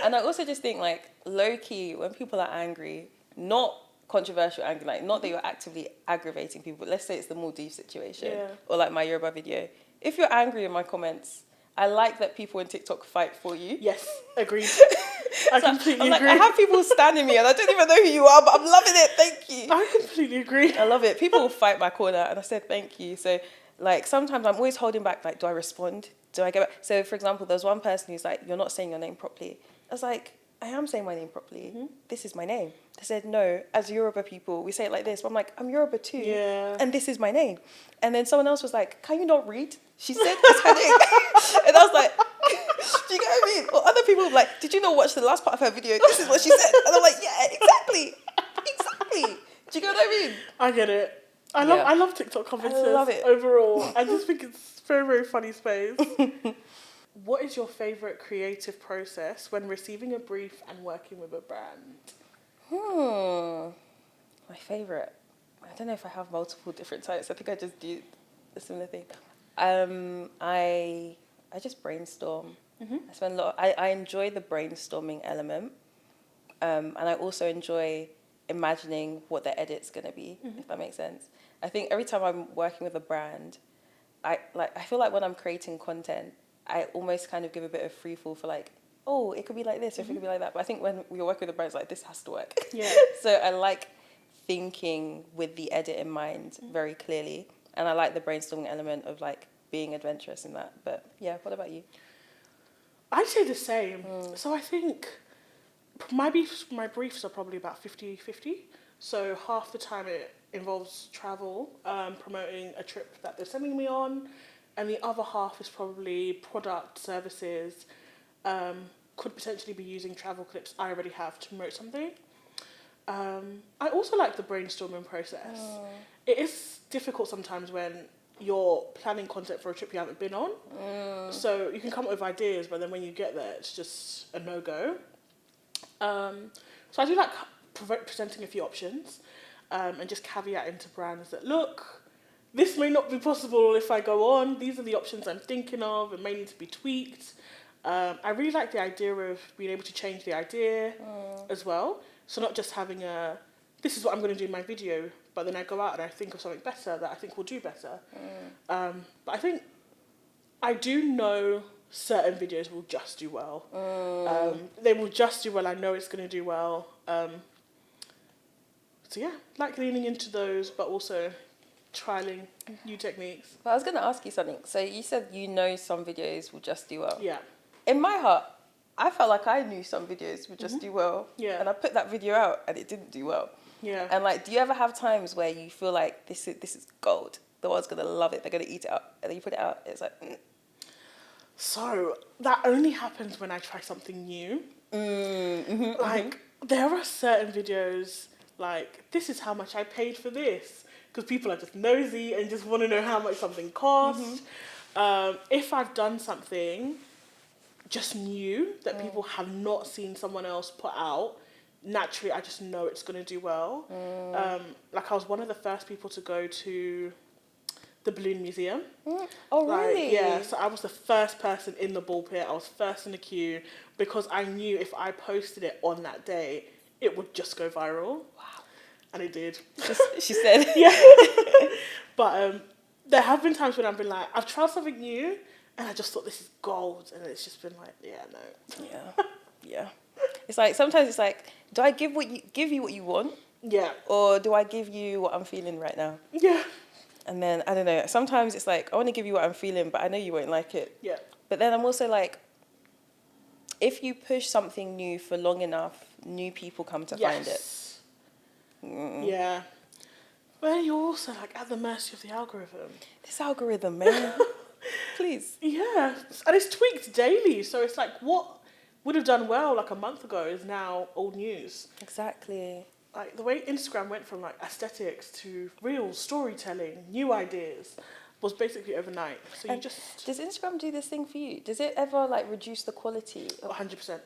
And I also just think like low key when people are angry, not controversial anger, like not that you're actively aggravating people, but let's say it's the Maldives situation or like my Yoruba video. If you're angry in my comments, I like that people in TikTok fight for you. Yes, agreed. I So completely I'm agree. I have people standing me and I don't even know who you are, but I'm loving it. Thank you. I completely agree. I love it. People will fight my corner and I said thank you. So like sometimes I'm always holding back, like, do I respond? Do I get back? So for example, there's one person who's like, you're not saying your name properly. I was like, I am saying my name properly. This is my name. They said, no, as Yoruba people, we say it like this. But I'm like, I'm Yoruba too. Yeah. And this is my name. And then someone else was like, can you not read? She said, it's her name. And I was like, do you get what I mean? Or other people were like, did you not watch the last part of her video? This is what she said. And I'm like, yeah, exactly. Exactly. Do you get what I mean? I get it. I love TikTok comments love it. overall. I just think it's very, very funny space. What is your favourite creative process when receiving a brief and working with a brand? My favourite. I don't know if I have multiple different types. I think I just do a similar thing. I just brainstorm. I spend a lot. I enjoy the brainstorming element, and I also enjoy imagining what the edit's gonna be. If that makes sense. I think every time I'm working with a brand, I feel like when I'm creating content, I almost kind of give a bit of free fall for like, oh, it could be like this, or it could be like that. But I think when we work with a brand, it's like, this has to work. Yeah. So I like thinking with the edit in mind very clearly. And I like the brainstorming element of like being adventurous in that. But yeah, what about you? I'd say the same. So I think my briefs are probably about 50-50. So half the time it involves travel, promoting a trip that they're sending me on. And the other half is probably product, services, could potentially be using travel clips I already have to promote something. I also like the brainstorming process. It is difficult sometimes when you're planning content for a trip you haven't been on. So you can come up with ideas, but then when you get there, it's just a no-go. So I do like presenting a few options and just caveating to brands that, look, this may not be possible if I go on. These are the options I'm thinking of. It may need to be tweaked. I really like the idea of being able to change the idea as well. So not just having this is what I'm going to do in my video, but then I go out and I think of something better that I think will do better. But I think I do know certain videos will just do well. They will just do well. I know it's going to do well. So yeah, like leaning into those, but also trialing new techniques. But I was going to ask you something. So you said you know some videos will just do well. Yeah. In my heart, I felt like I knew some videos would just do well. Yeah. And I put that video out and it didn't do well. Yeah. And like, do you ever have times where you feel like this is gold? The world's going to love it. They're going to eat it up. And then you put it out. It's like... So that only happens when I try something new. Like, there are certain videos, like, this is how much I paid for this. Because people are just nosy and just want to know how much something costs. If I've done something just new that people have not seen someone else put out, naturally I just know it's going to do well. Like, I was one of the first people to go to the Balloon Museum. Oh, really? Yeah, so I was the first person in the ball pit. I was first in the queue because I knew if I posted it on that day, it would just go viral. Wow. And it did. She said. Yeah. But there have been times when I've been like, I've tried something new and I just thought this is gold. And it's just been like, yeah, no. Yeah. Yeah. It's like, sometimes it's like, do I give you what you want? Yeah. Or do I give you what I'm feeling right now? Yeah. And then, I don't know, sometimes it's like, I want to give you what I'm feeling, but I know you won't like it. Yeah. But then I'm also like, if you push something new for long enough, new people come to find it. Yeah. But you're also like at the mercy of the algorithm. This algorithm, man. Please. Yeah. And it's tweaked daily. So it's like what would have done well like a month ago is now old news. Exactly. Like the way Instagram went from like aesthetics to real storytelling, new ideas, was basically overnight. So and you just... Does Instagram do this thing for you? Does it ever like reduce the quality? 100%.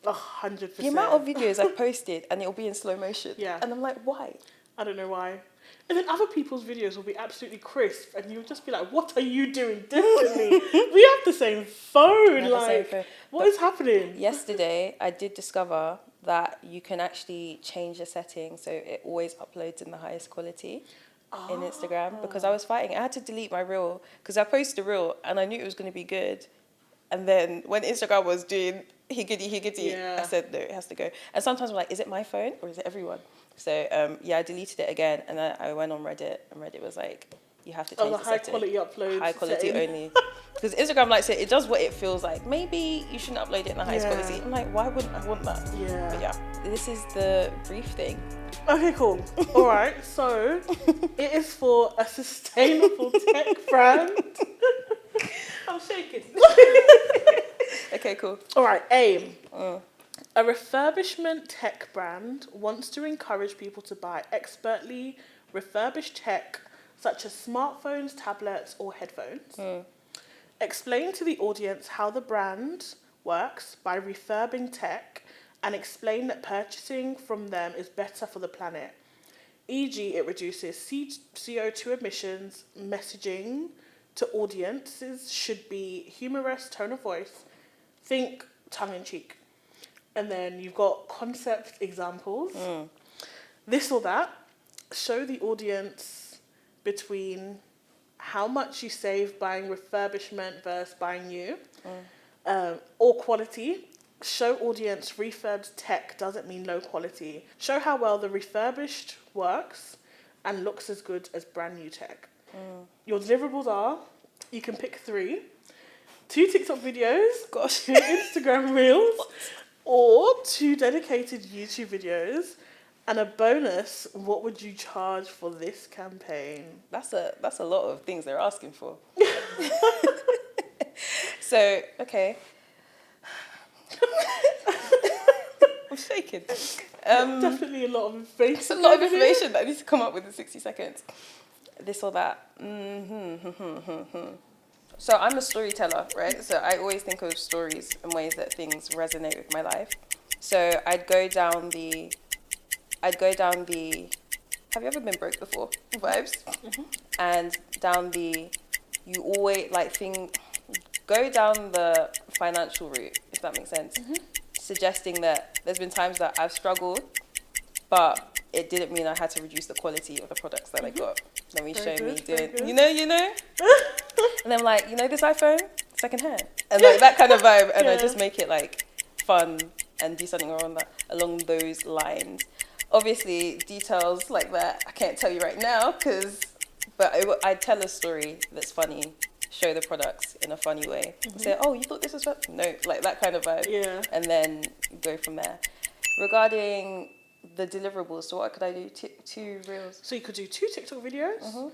100%. The amount of videos I've posted and it'll be in slow motion. Yeah. And I'm like, why? I don't know why. And then other people's videos will be absolutely crisp and you'll just be like, what are you doing differently? We have the same phone. What is happening? Yesterday, I did discover that you can actually change the setting so it always uploads in the highest quality in Instagram, because I was fighting. I had to delete my reel because I posted a reel and I knew it was going to be good. And then when Instagram was doing higgity, I said, no, it has to go. And sometimes I'm like, is it my phone or is it everyone? So, yeah, I deleted it again and then I went on Reddit and Reddit was like, you have to change the setting. high quality uploads. High quality only. Because Instagram likes it does what it feels like. Maybe you shouldn't upload it in the highest quality. I'm like, why wouldn't I want that? Yeah. But yeah, this is the brief thing. Okay, cool. All right, so it is for a sustainable tech brand. I'm shaking. Okay, cool. All right, aim. A refurbishment tech brand wants to encourage people to buy expertly refurbished tech such as smartphones, tablets, or headphones. Explain to the audience how the brand works by refurbing tech and explain that purchasing from them is better for the planet. E.g., it reduces CO2 emissions. Messaging to audiences should be humorous, tone of voice, think tongue-in-cheek. And then you've got concept examples. This or that. Show the audience between how much you save buying refurbishment versus buying new. Or quality. Show audience refurbed tech doesn't mean low quality. Show how well the refurbished works and looks as good as brand new tech. Your deliverables are, you can pick 3. 2 TikTok videos, 2 Instagram reels, or 2 dedicated YouTube videos. And a bonus, what would you charge for this campaign? That's a lot of things they're asking for. So, okay. I'm shaking. Definitely a lot of information. It's a lot of information that I need to come up with in 60 seconds. This or that. So I'm a storyteller, right? So I always think of stories and ways that things resonate with my life. So I'd go down the have you ever been broke before? Vibes. And down the, you always go down the financial route, if that makes sense. Suggesting that there's been times that I've struggled, but it didn't mean I had to reduce the quality of the products that I got. Then we show me doing, you know? And I'm like, this iPhone, secondhand, and like that kind of vibe, and I Yeah. just make it like fun and do something along those lines. Obviously, details like that I can't tell you right now, but I'd tell a story that's funny, show the products in a funny way, say, oh, you thought this was fun? No, like that kind of vibe, Yeah. and then go from there. Regarding the deliverables, so what could I do? Two reels. So you could do 2 TikTok videos,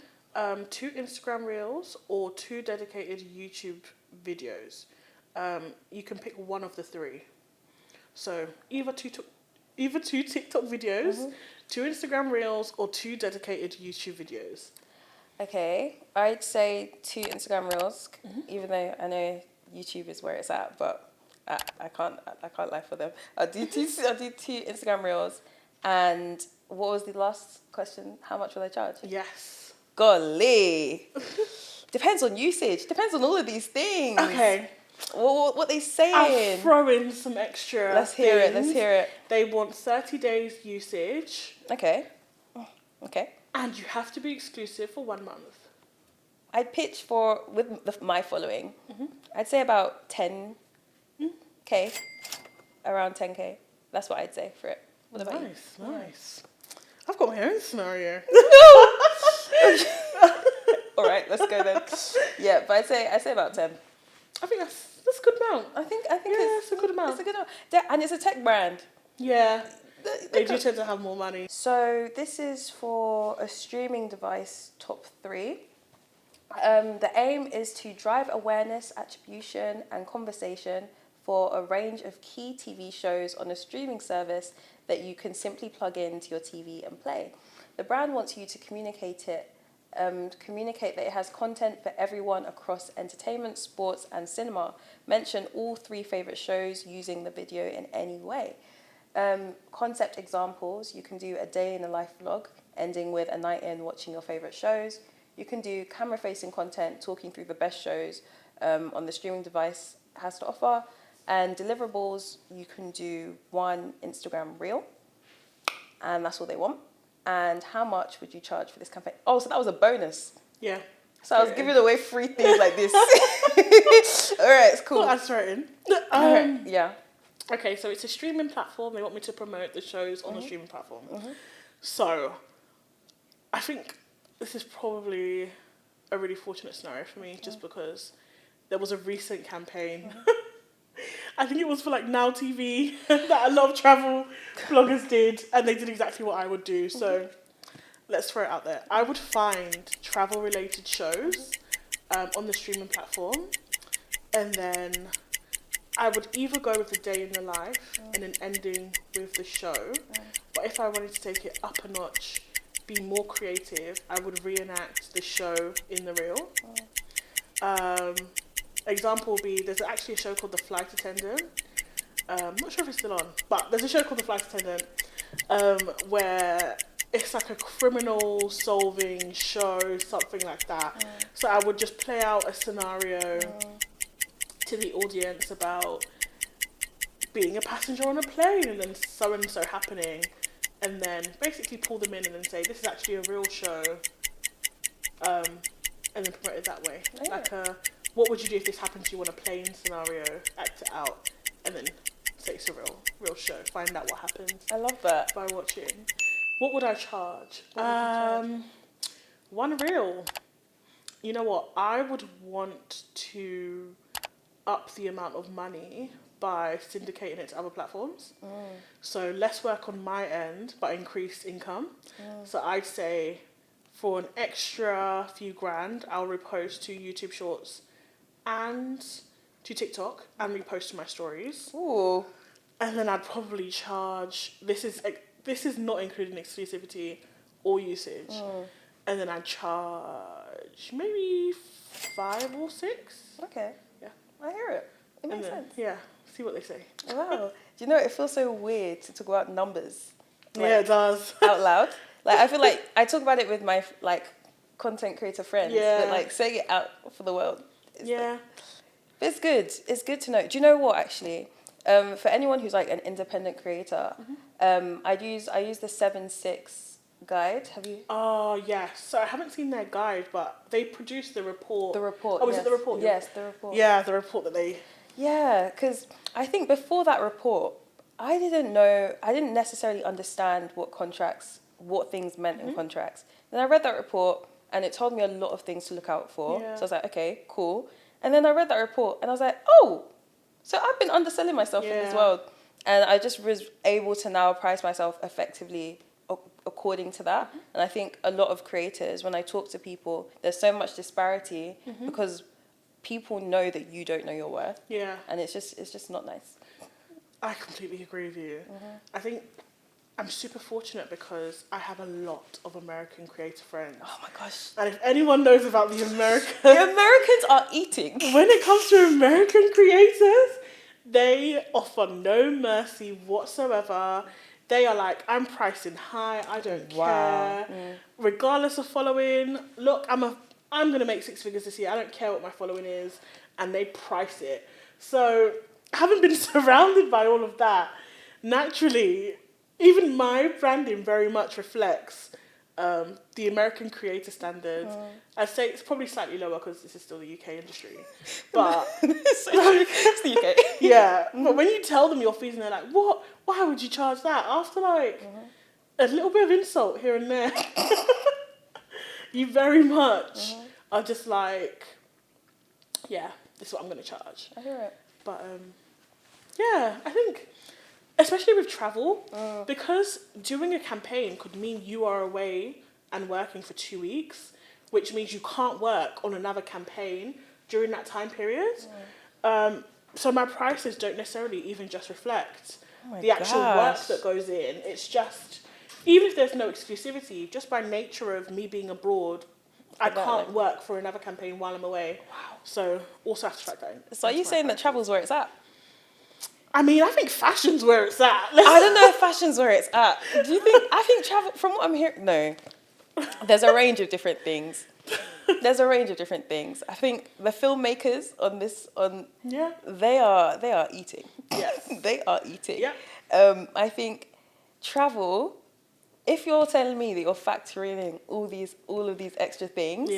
2 Instagram reels, or 2 dedicated YouTube videos. You can pick one of the 3. So either two TikTok videos, 2 Instagram reels, or 2 dedicated YouTube videos. Okay, I'd say 2 Instagram reels, even though I know YouTube is where it's at, but I can't lie for them. I'll do 2 Instagram reels, and what was the last question? How much will I charge? Yes. Golly, depends on usage. Depends on all of these things. Okay. What they I'll saying? throw in some extra. Let's hear it. things. Let's hear it. They want 30 days usage, Okay. Okay. and you have to be exclusive for 1 month. I'd pitch for my following. I'd say about 10k, around 10k. That's what I'd say for it. What about you? Nice. I've got my own scenario. All right, let's go then. Yeah, but I'd say about 10. I think that's a good amount. I think It's a good amount. It's a good amount. And it's a tech brand. Yeah, they do tend to have more money. So this is for a streaming device top 3. The aim is to drive awareness, attribution, and conversation for a range of key TV shows on a streaming service that you can simply plug into your TV and play. The brand wants you to communicate that it has content for everyone across entertainment, sports, and cinema. Mention all 3 favorite shows using the video in any way. Concept examples, you can do a day in a life vlog, ending with a night in watching your favorite shows. You can do camera-facing content, talking through the best shows on the streaming device has to offer. And deliverables, you can do 1 Instagram reel, and that's all they want. And how much would you charge for this campaign? Oh, so that was a bonus. Yeah. So I was giving away free things like this. All right, it's cool. Well, that's right. All right, yeah. Okay, so it's a streaming platform. They want me to promote the shows on the streaming platform. So I think this is probably a really fortunate scenario for me, just because there was a recent campaign. I think it was for like Now TV that a lot of travel bloggers did, and they did exactly what I would do. So let's throw it out there. I would find travel related shows on the streaming platform, and then I would either go with the day in the life and then ending with the show. But if I wanted to take it up a notch, be more creative, I would reenact the show in the reel. Example would be, there's actually a show called The Flight Attendant. I'm not sure if it's still on, but there's a show called The Flight Attendant where it's like a criminal solving show, something like that. So I would just play out a scenario to the audience about being a passenger on a plane and then so and so happening, and then basically pull them in and then say, this is actually a real show, and then promote it that way. Yeah. Like what would you do if this happened to you on a plane scenario, act it out, and then say it's a real show, find out what happens. I love that. By watching. What would I charge? 1 reel. You know what? I would want to up the amount of money by syndicating it to other platforms. So less work on my end, but increased income. So I'd say for an extra few grand, I'll repost to YouTube Shorts and to TikTok and repost to my stories. Ooh. And then I'd probably charge, this is not including exclusivity or usage. And then I'd charge maybe 5 or 6. Okay. Yeah. I hear it. It makes sense. Yeah, see what they say. Wow. Do you know, it feels so weird to talk about numbers. Yeah, it does. Out loud. Like, I feel like I talk about it with my, like, content creator friends. Yeah. But, like, saying it out for the world. Yeah. But it's good. It's good to know. Do you know what, actually? For anyone who's, like, an independent creator, I use the 7/6 guide. Have you? Oh, yes. So I haven't seen their guide, but they produced the report. The report. Oh, is yes. it the report? Yes, the report. Yeah, the report that they... Yeah, because I think before that report, I didn't necessarily understand what things meant in contracts. Then I read that report and it told me a lot of things to look out for. Yeah. So I was like, okay, cool. And then I read that report and I was like, oh, so I've been underselling myself in this world. And I just was able to now price myself effectively according to that. And I think a lot of creators, when I talk to people, there's so much disparity because people know that you don't know your worth. Yeah. And it's just not nice. I completely agree with you. I think I'm super fortunate because I have a lot of American creator friends. Oh my gosh. And if anyone knows about the The Americans are eating. when it comes to American creators, they offer no mercy whatsoever. They are like, I'm pricing high, I don't care. Regardless of following, look, I'm gonna make 6 figures this year, I don't care what my following is, and they price it. So having been surrounded by all of that, naturally, even my branding very much reflects the American creator standards. I'd say it's probably slightly lower because this is still the UK industry. But it's the UK. yeah, but when you tell them your fees and they're like, what? Why would you charge that? After like a little bit of insult here and there, you very much are just like, yeah, this is what I'm going to charge. I hear it. But yeah, I think, especially with travel, because doing a campaign could mean you are away and working for 2 weeks, which means you can't work on another campaign during that time period. So my prices don't necessarily even just reflect the actual work that goes in. It's just, even if there's no exclusivity, just by nature of me being abroad, I can't work for another campaign while I'm away. Wow. So also have to track that in. So are you saying that travel's where it's at? I mean, I think fashion's where it's at. I don't know if fashion's where it's at. Do you think? I think travel, from what I'm hearing, no. There's a range of different things. I think the filmmakers they are eating. Yes. They are eating. Yeah. I think travel, if you're telling me that you're factoring in all of these extra things,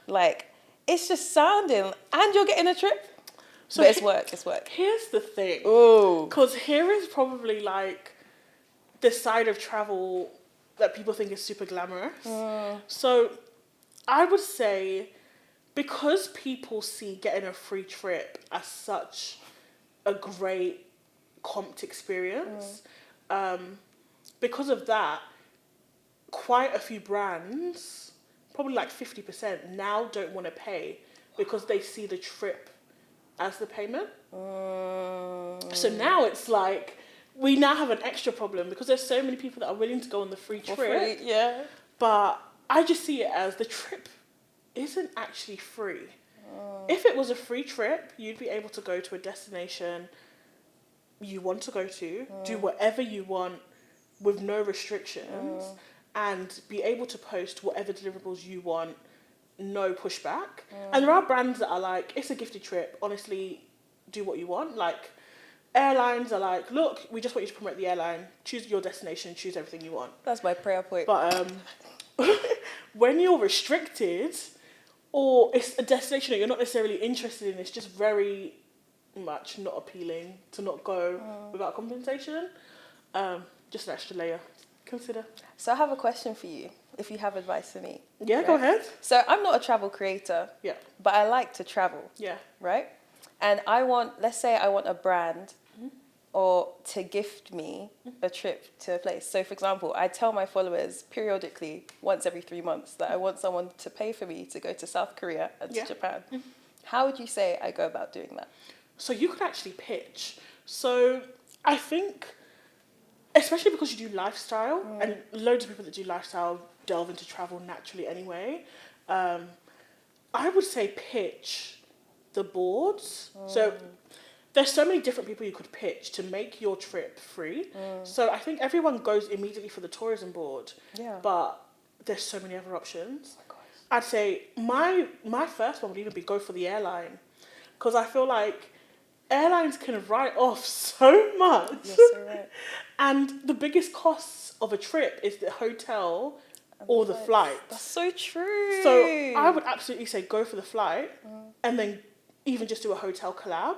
like it's just sounding, and you're getting a trip. So but it's work. Here's the thing. Oh. Because here is probably like the side of travel that people think is super glamorous. So I would say, because people see getting a free trip as such a great comped experience, because of that, quite a few brands, probably like 50%, now don't want to pay because they see the trip as the payment. So now it's like, we now have an extra problem because there's so many people that are willing to go on the free trip. But I just see it as the trip isn't actually free. If it was a free trip, you'd be able to go to a destination you want to go to, do whatever you want with no restrictions, and be able to post whatever deliverables you want, no pushback. And there are brands that are like, it's a gifted trip, honestly, do what you want. Like, airlines are like, look, we just want you to promote the airline, choose your destination, choose everything you want. That's my prayer point. But when you're restricted, or it's a destination that you're not necessarily interested in, it's just very much not appealing to not go without compensation, just an extra layer. Consider. So I have a question for you, if you have advice for me. Yeah, right? Go ahead. So I'm not a travel creator. Yeah. But I like to travel. Yeah. Right? And let's say I want a brand or to gift me a trip to a place. So for example, I tell my followers periodically, once every 3 months, that I want someone to pay for me to go to South Korea and to Japan. How would you say I go about doing that? So you could actually pitch. So I think, especially because you do lifestyle, and loads of people that do lifestyle delve into travel naturally anyway, I would say pitch the boards. So there's so many different people you could pitch to make your trip free. So I think everyone goes immediately for the tourism board, but there's so many other options. I'd say my first one would even be go for the airline, because I feel like airlines can write off so much. Yes, you're right. And the biggest costs of a trip is the hotel or the flight. That's so true. So I would absolutely say go for the flight and then even just do a hotel collab.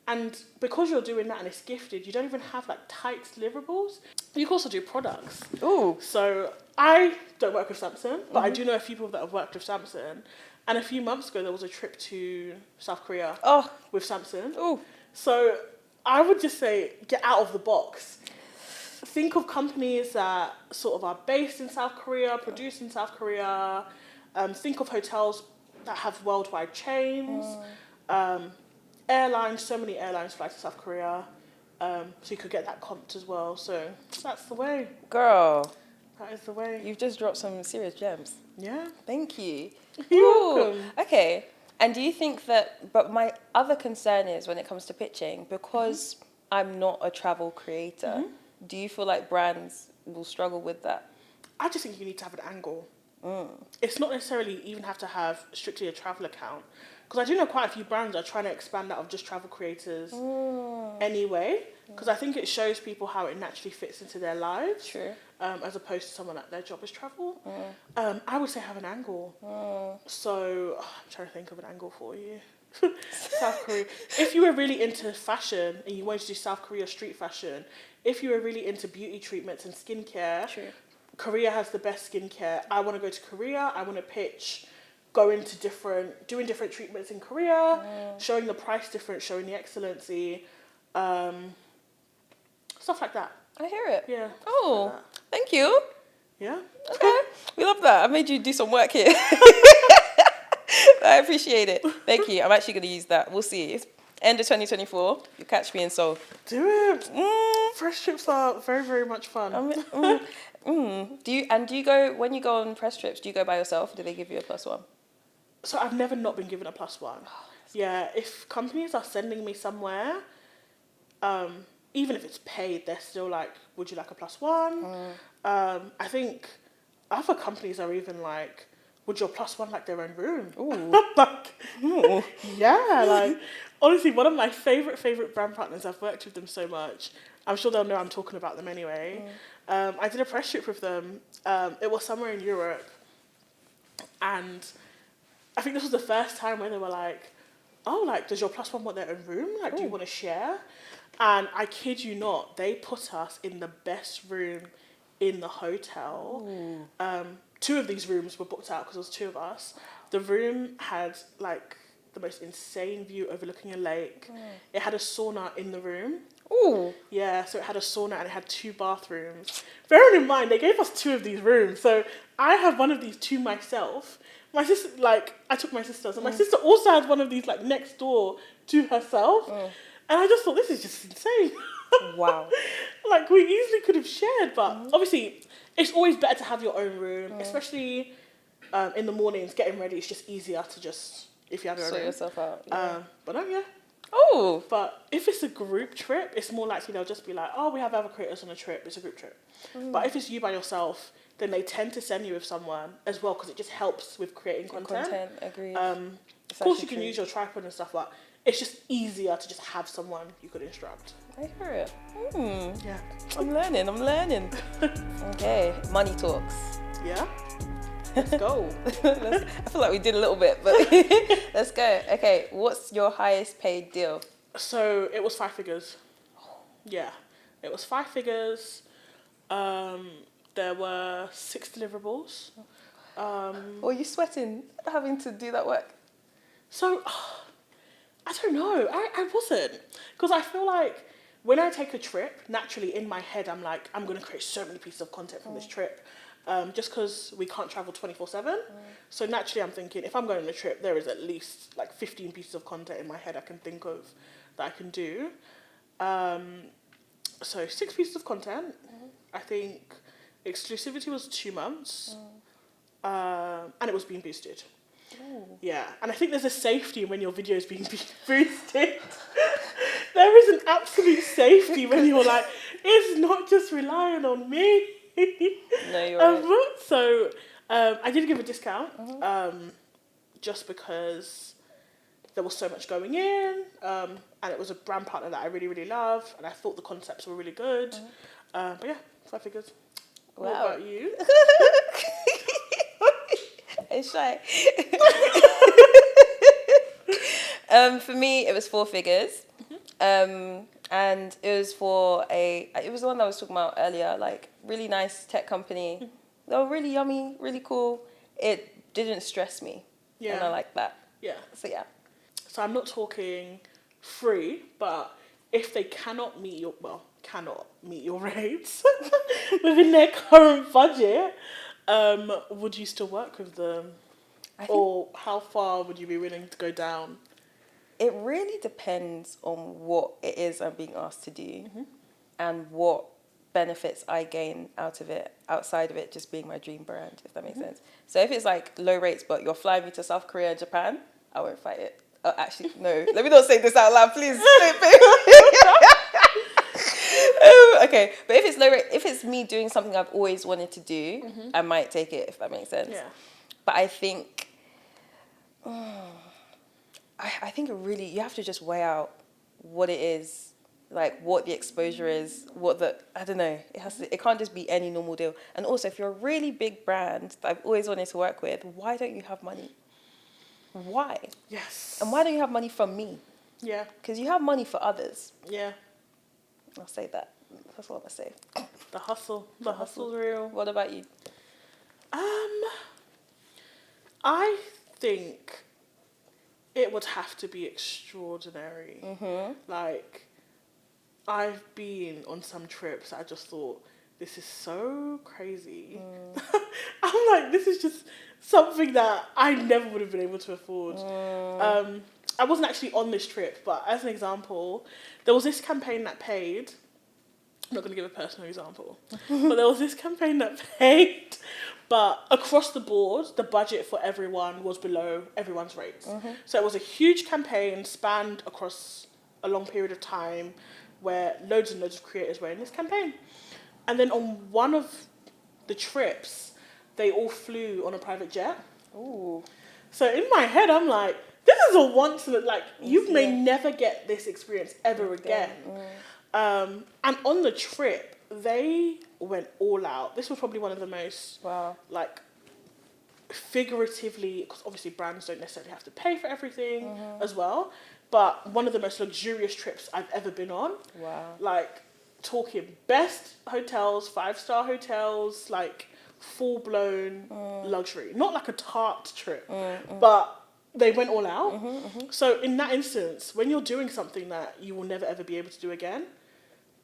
And because you're doing that and it's gifted, you don't even have like tight deliverables. You can also do products. Ooh. So I don't work with Samsung, but I do know a few people that have worked with Samsung. And a few months ago, there was a trip to South Korea with Samsung. Ooh. So I would just say, get out of the box. Think of companies that sort of are based in South Korea, produce in South Korea. Think of hotels that have worldwide chains. Airlines, so many airlines fly to South Korea. So you could get that comped as well. So that's the way. Girl. That is the way. You've just dropped some serious gems. Yeah. Thank you. You're welcome. Okay. And do you think that, but my other concern is when it comes to pitching, because I'm not a travel creator, do you feel like brands will struggle with that? I just think you need to have an angle. It's not necessarily even have to have strictly a travel account. Because I do know quite a few brands are trying to expand out of just travel creators anyway. Because I think it shows people how it naturally fits into their lives. True. As opposed to someone that their job is travel. I would say have an angle. So, I'm trying to think of an angle for you. South Korea. If you were really into fashion and you wanted to do South Korea street fashion, if you were really into beauty treatments and skincare, Korea has the best skincare. I want to go to Korea. I want to pitch doing different treatments in Korea, showing the price difference, showing the excellency, stuff like that. I hear it. Yeah. Oh, thank you. Yeah. Okay. We love that. I made you do some work here. I appreciate it. Thank you. I'm actually going to use that. We'll see. End of 2024, you catch me in Seoul. Do it. Press trips are very, very much fun. Do you go, when you go on press trips, do you go by yourself or do they give you a +1? So I've never not been given a +1. Yeah, if companies are sending me somewhere, even if it's paid, they're still like, would you like a +1? I think other companies are even like, would your +1 like their own room? Ooh. Like, yeah, like, honestly, one of my favourite brand partners, I've worked with them so much. I'm sure they'll know I'm talking about them anyway. I did a press trip with them. It was somewhere in Europe. And I think this was the first time where they were like, oh, like, does your +1 want their own room? Like, do you want to share? And I kid you not, they put us in the best room in the hotel. 2 of these rooms were booked out because there was 2 of us. The room had, like, the most insane view overlooking a lake. It had a sauna in the room. Ooh. Yeah, so it had a sauna and it had 2 bathrooms. Bearing in mind, they gave us 2 of these rooms. So I have one of these to myself. My sister, like, I took my sister. So my sister also had one of these, like, next door to herself. And I just thought, this is just insane. Wow. Like, we easily could have shared. But obviously, it's always better to have your own room. Especially in the mornings, getting ready. It's just easier to just, if you have your own Sort room. yourself out. Yeah. But no, yeah. Oh. But if it's a group trip, it's more likely they'll just be like, oh, we have other creators on a trip. It's a group trip. But if it's you by yourself, then they tend to send you with someone as well because it just helps with creating content. Agreed. Of course, you can use your tripod and stuff, but it's just easier to just have someone you could instruct. I hear it. Yeah. I'm learning. Okay, money talks. Yeah. Let's go. I feel like we did a little bit, but let's go. Okay, what's your highest paid deal? So it was 5 figures. Yeah, it was 5 figures. There were 6 deliverables. Were you sweating having to do that work? So, I don't know. I wasn't. Because I feel like when I take a trip, naturally in my head, I'm like, I'm going to create so many pieces of content from this trip. Just because we can't travel 24/7. So naturally I'm thinking, if I'm going on a trip, there is at least like 15 pieces of content in my head I can think of that I can do. So 6 pieces of content. I think exclusivity was 2 months. And it was being boosted. Yeah, and I think there's a safety when your video is being boosted. There is an absolute safety when you're like, it's not just relying on me. No, you're right. So I did give a discount just because there was so much going in, and it was a brand partner that I really, really love, and I thought the concepts were really good. But yeah, 5 figures. Wow. What about you? It's shy. For me, it was 4 figures. And it was it was the one that I was talking about earlier, like really nice tech company. They were really yummy, really cool. It didn't stress me. Yeah. And I like that. Yeah. So yeah. So I'm not talking free, but if they cannot meet your rates within their current budget, would you still work with them? Or how far would you be willing to go down? It really depends on what it is I'm being asked to do and what benefits I gain out of it, outside of it just being my dream brand, if that makes sense. So if it's like low rates, but you're flying me to South Korea and Japan, I won't fight it. Actually, no, let me not say this out loud, please. Okay, but if it's low rate, if it's me doing something I've always wanted to do, I might take it, if that makes sense. Yeah. But I think... I think you have to just weigh out what it is, like what the exposure is, I don't know, it can't just be any normal deal. And also, if you're a really big brand that I've always wanted to work with, why don't you have money? Why? Yes. And why don't you have money from me? Yeah. Because you have money for others. Yeah. I'll say that. That's what I'm going to say. The hustle. The hustle's real. What about you? I think it would have to be extraordinary. Like, I've been on some trips, I just thought, this is so crazy. I'm like, this is just something that I never would have been able to afford. I wasn't actually on this trip, but as an example, there was this campaign that paid. I'm not going to give a personal example, but there was this campaign that paid, but across the board, the budget for everyone was below everyone's rates. So it was a huge campaign spanned across a long period of time where loads and loads of creators were in this campaign. And then on one of the trips, they all flew on a private jet. Ooh. So in my head, I'm like, this is a once in a, like, you may never get this experience ever again. And on the trip, they went all out. This was probably one of the most, like, figuratively, because obviously brands don't necessarily have to pay for everything as well, but one of the most luxurious trips I've ever been on. Wow. Like, talking best hotels, 5-star hotels, like, full-blown luxury. Not like a tart trip, but they went all out. So in that instance, when you're doing something that you will never ever be able to do again,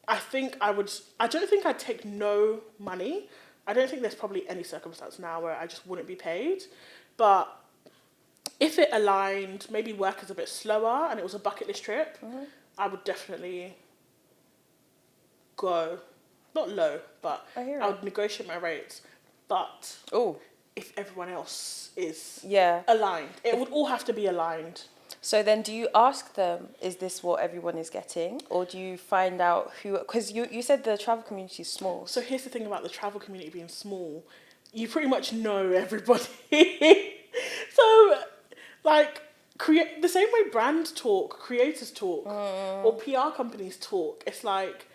I don't think I'd take no money. I don't think there's probably any circumstance now where I just wouldn't be paid. But if it aligned, maybe work is a bit slower and it was a bucket list trip, I would definitely go, not low, but I would negotiate my rates. But if everyone else is aligned, it would all have to be aligned. So then do you ask them, is this what everyone is getting? Or do you find out who... Because you said the travel community is small. So here's the thing about the travel community being small. You pretty much know everybody. So, like, the same way brands talk, creators talk, or PR companies talk, it's like,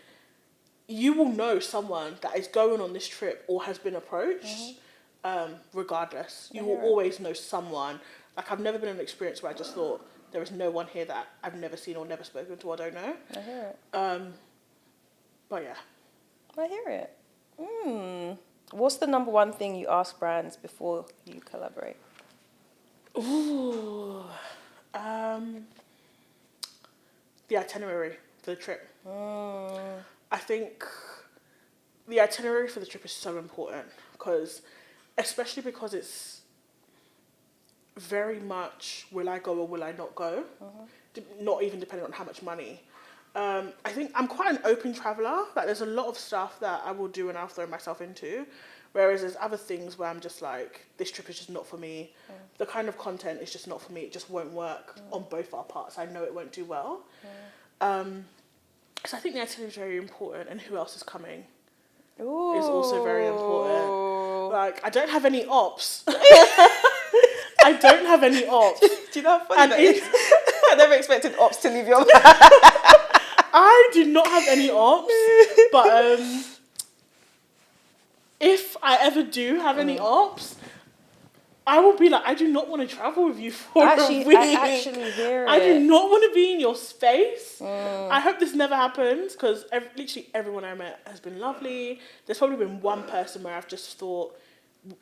you will know someone that is going on this trip or has been approached, regardless. You will always know someone. Like, I've never been in an experience where I just thought, there is no one here that I've never seen or never spoken to or don't know. I hear it. But yeah. I hear it. What's the number one thing you ask brands before you collaborate? Ooh. The itinerary for the trip. I think the itinerary for the trip is so important especially because it's very much will I go or will I not go, not even depending on how much money. I think I'm quite an open traveller. Like, there's a lot of stuff that I will do and I'll throw myself into, whereas there's other things where I'm just like, this trip is just not for me. The kind of content is just not for me. It just won't work on both our parts. I know it won't do well. So I think the itinerary is very important, and who else is coming is also very important. Like, I don't have any ops. I don't have any ops. Do you know how funny that is? I never expected ops to leave your mind. I do not have any ops, but if I ever do have any ops, I will be like, I do not want to travel with you for a week. I actually hear it. I do not want to be in your space. I hope this never happens because literally everyone I met has been lovely. There's probably been one person where I've just thought,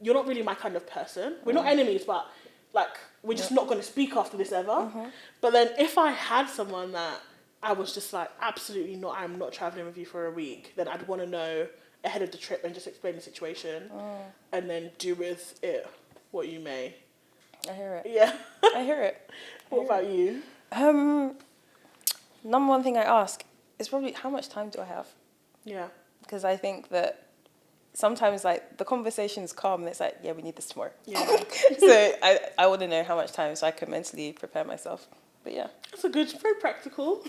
you're not really my kind of person. We're not enemies, but like we're just not going to speak after this ever. But then if I had someone that I was just like, absolutely not, I'm not traveling with you for a week, then I'd want to know ahead of the trip and just explain the situation and then do with it what you may. I hear it. Yeah. I hear it. What about you? Number one thing I ask is probably how much time do I have? Yeah. Because I think that sometimes like the conversation's calm and it's like, yeah, we need this tomorrow. Yeah. So I want to know how much time so I can mentally prepare myself. But yeah. That's very practical.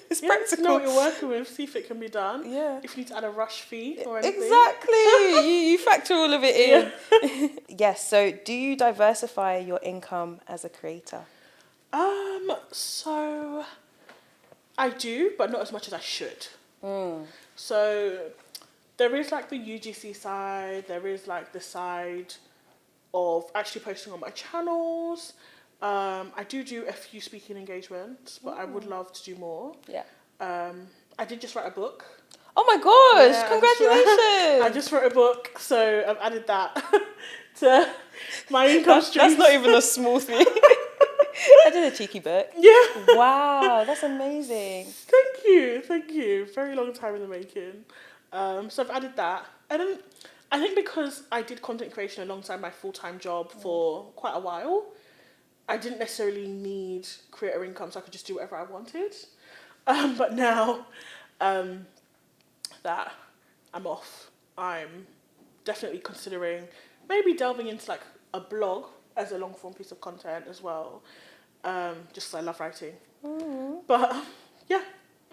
It's To practical. know what you're working with, see if it can be done. Yeah. If you need to add a rush fee or anything. Exactly. you factor all of it in. Yeah. Yes. So do you diversify your income as a creator? So I do, but not as much as I should. So there is like the UGC side, there is like the side of actually posting on my channels. I do a few speaking engagements, but I would love to do more. Yeah. I did just write a book. Oh my gosh, Yeah, congratulations. I just wrote a book, so I've added that to my income stream. That's not even a small thing. I did a cheeky book. Yeah. Wow, that's amazing. Thank you. Very long time in the making. So I've added that. And then I think because I did content creation alongside my full-time job for quite a while, I didn't necessarily need creator income, so I could just do whatever I wanted. But now that I'm off, I'm definitely considering maybe delving into like a blog as a long form piece of content as well, just because I love writing. But yeah,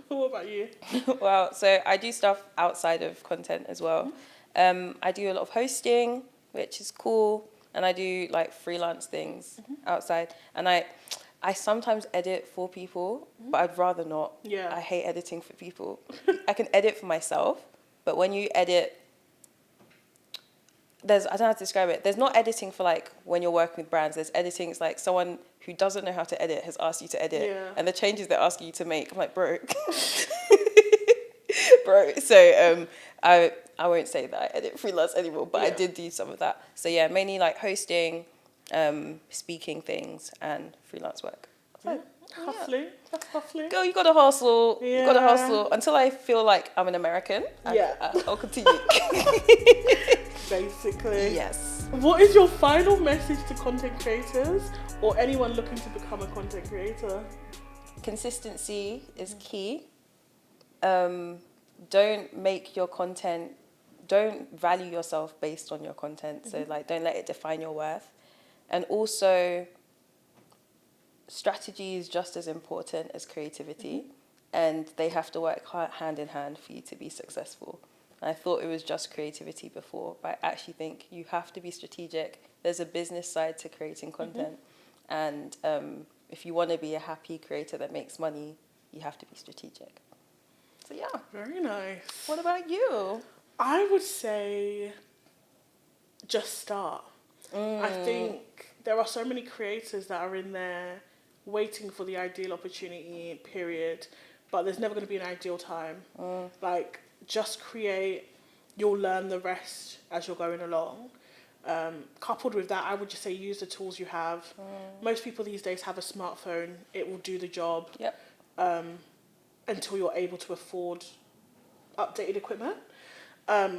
what about you? Well, so I do stuff outside of content as well. I do a lot of hosting, which is cool, and I do like freelance things outside, and I sometimes edit for people, but I'd rather not. Yeah. I hate editing for people. I can edit for myself, but when you edit, I don't know how to describe it. There's not editing for like when you're working with brands. There's editing. It's like someone who doesn't know how to edit has asked you to edit, and the changes they're asking you to make, I'm like, bro, bro. So I won't say that I edit freelance anymore, but I did do some of that. So yeah, mainly like hosting, speaking things, and freelance work. So, Hustling. That's hustling. Girl, you gotta hustle. You gotta hustle until I feel like I'm an American. I'll continue. Basically. Yes. What is your final message to content creators or anyone looking to become a content creator? Consistency is key. Don't make your content, don't value yourself based on your content. So like, don't let it define your worth. And also, strategy is just as important as creativity, and they have to work hand in hand for you to be successful. I thought it was just creativity before, but I actually think you have to be strategic. There's a business side to creating content, and if you want to be a happy creator that makes money, you have to be strategic. So yeah. Very nice. What about you? I would say just start. I think there are so many creators that are in there waiting for the ideal opportunity, period, but there's never going to be an ideal time. Like, just create, you'll learn the rest as you're going along. Coupled with that, I would just say use the tools you have. Most people these days have a smartphone. It will do the job until you're able to afford updated equipment.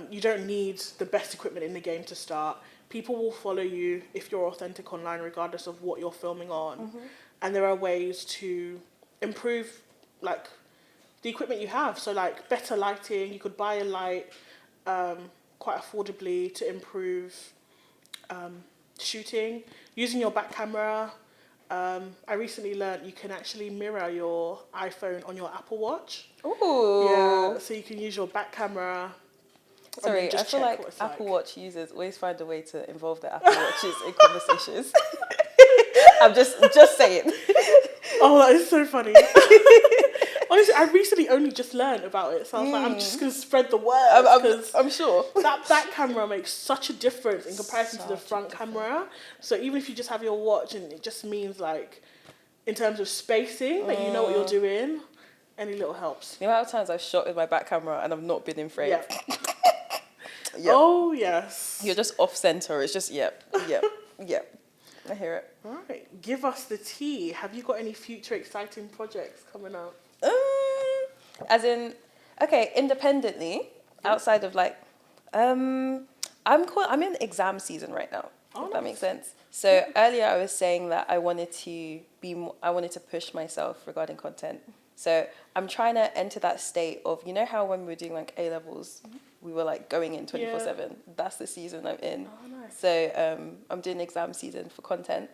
You don't need the best equipment in the game to start. People will follow you if you're authentic online, regardless of what you're filming on. And there are ways to improve, like, the equipment you have. So, like, better lighting. You could buy a light quite affordably to improve shooting. Using your back camera. I recently learned you can actually mirror your iPhone on your Apple Watch. Ooh. Yeah, so you can use your back camera. Sorry, I feel like Apple Watch users always find a way to involve their Apple Watches in conversations. I'm just saying. Oh, that is so funny. Honestly, I recently only just learned about it, so I was like, I'm just gonna spread the word because I'm sure. that back camera makes such a difference in comparison to the front camera. So even if you just have your watch, and it just means like, in terms of spacing, that you know what you're doing, any little helps. The amount of times I've shot with my back camera and I've not been in frame. Yeah. Yep. Oh yes. You're just off center. It's just yep. I hear it. Right. Give us the tea. Have you got any future exciting projects coming up? As in, okay, independently, outside of like, I'm in exam season right now. If that makes sense. So earlier I was saying that I wanted to push myself regarding content. So I'm trying to enter that state of, you know how when we were doing like A-levels, we were like going in 24/7. That's the season I'm in. Oh, nice. So I'm doing exam season for content.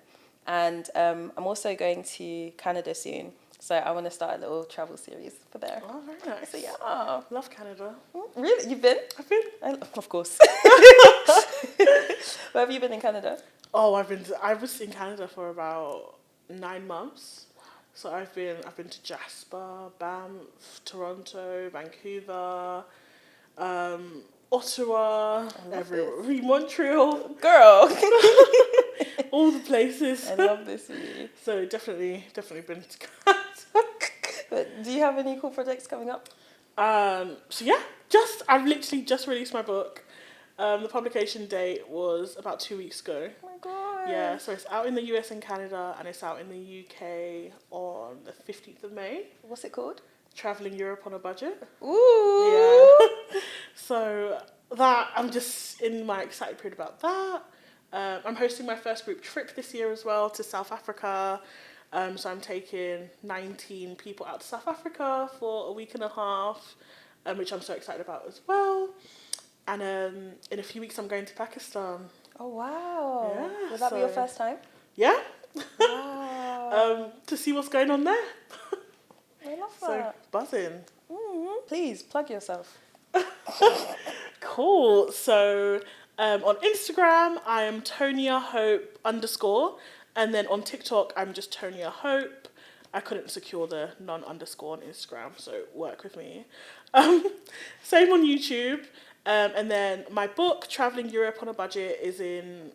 And I'm also going to Canada soon. So I want to start a little travel series for there. Oh, very nice. So yeah. Love Canada. Really? You've been? I've been. Of course. Where have you been in Canada? Oh, I was in Canada for about 9 months. So I've been to Jasper, Banff, Toronto, Vancouver, Ottawa, everywhere, Montreal. Girl. All the places. I love this for you. So definitely been to Canada. But do you have any cool projects coming up? So yeah, I've literally just released my book. The publication date was about 2 weeks ago. Oh my god. Yeah, so it's out in the US and Canada, and it's out in the UK on the 15th of May. What's it called? Traveling Europe on a Budget. Ooh. Yeah. So that, I'm just in my excited period about that. I'm hosting my first group trip this year as well to South Africa. So I'm taking 19 people out to South Africa for a week and a half, which I'm so excited about as well. And in a few weeks, I'm going to Pakistan. Oh, wow. Yeah, Will that be your first time? Yeah. Wow. To see what's going on there. I love So, that. buzzing. Mm-hmm. Please, plug yourself. Cool. So, on Instagram, I am Tonia Hope _. And then on TikTok, I'm just Tonia Hope. I couldn't secure the non_ on Instagram, so work with me. Same on YouTube. And then my book, Traveling Europe on a Budget, is in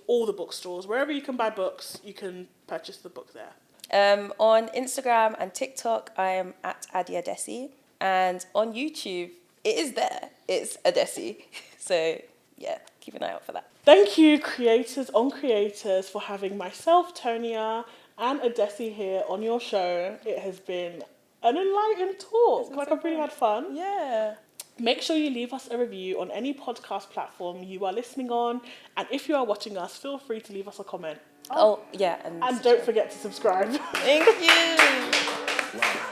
all the bookstores. Wherever you can buy books, you can purchase the book there. On Instagram and TikTok, I am at Adessy. And on YouTube, it is there. It's Adessy. So, yeah, keep an eye out for that. Thank you, creators on creators, for having myself, Tonia, and Adessy here on your show. It has been an enlightening talk. Like, I've really had fun. Yeah. Make sure you leave us a review on any podcast platform you are listening on. And if you are watching us, feel free to leave us a comment. Oh yeah. And don't forget to subscribe. Thank you.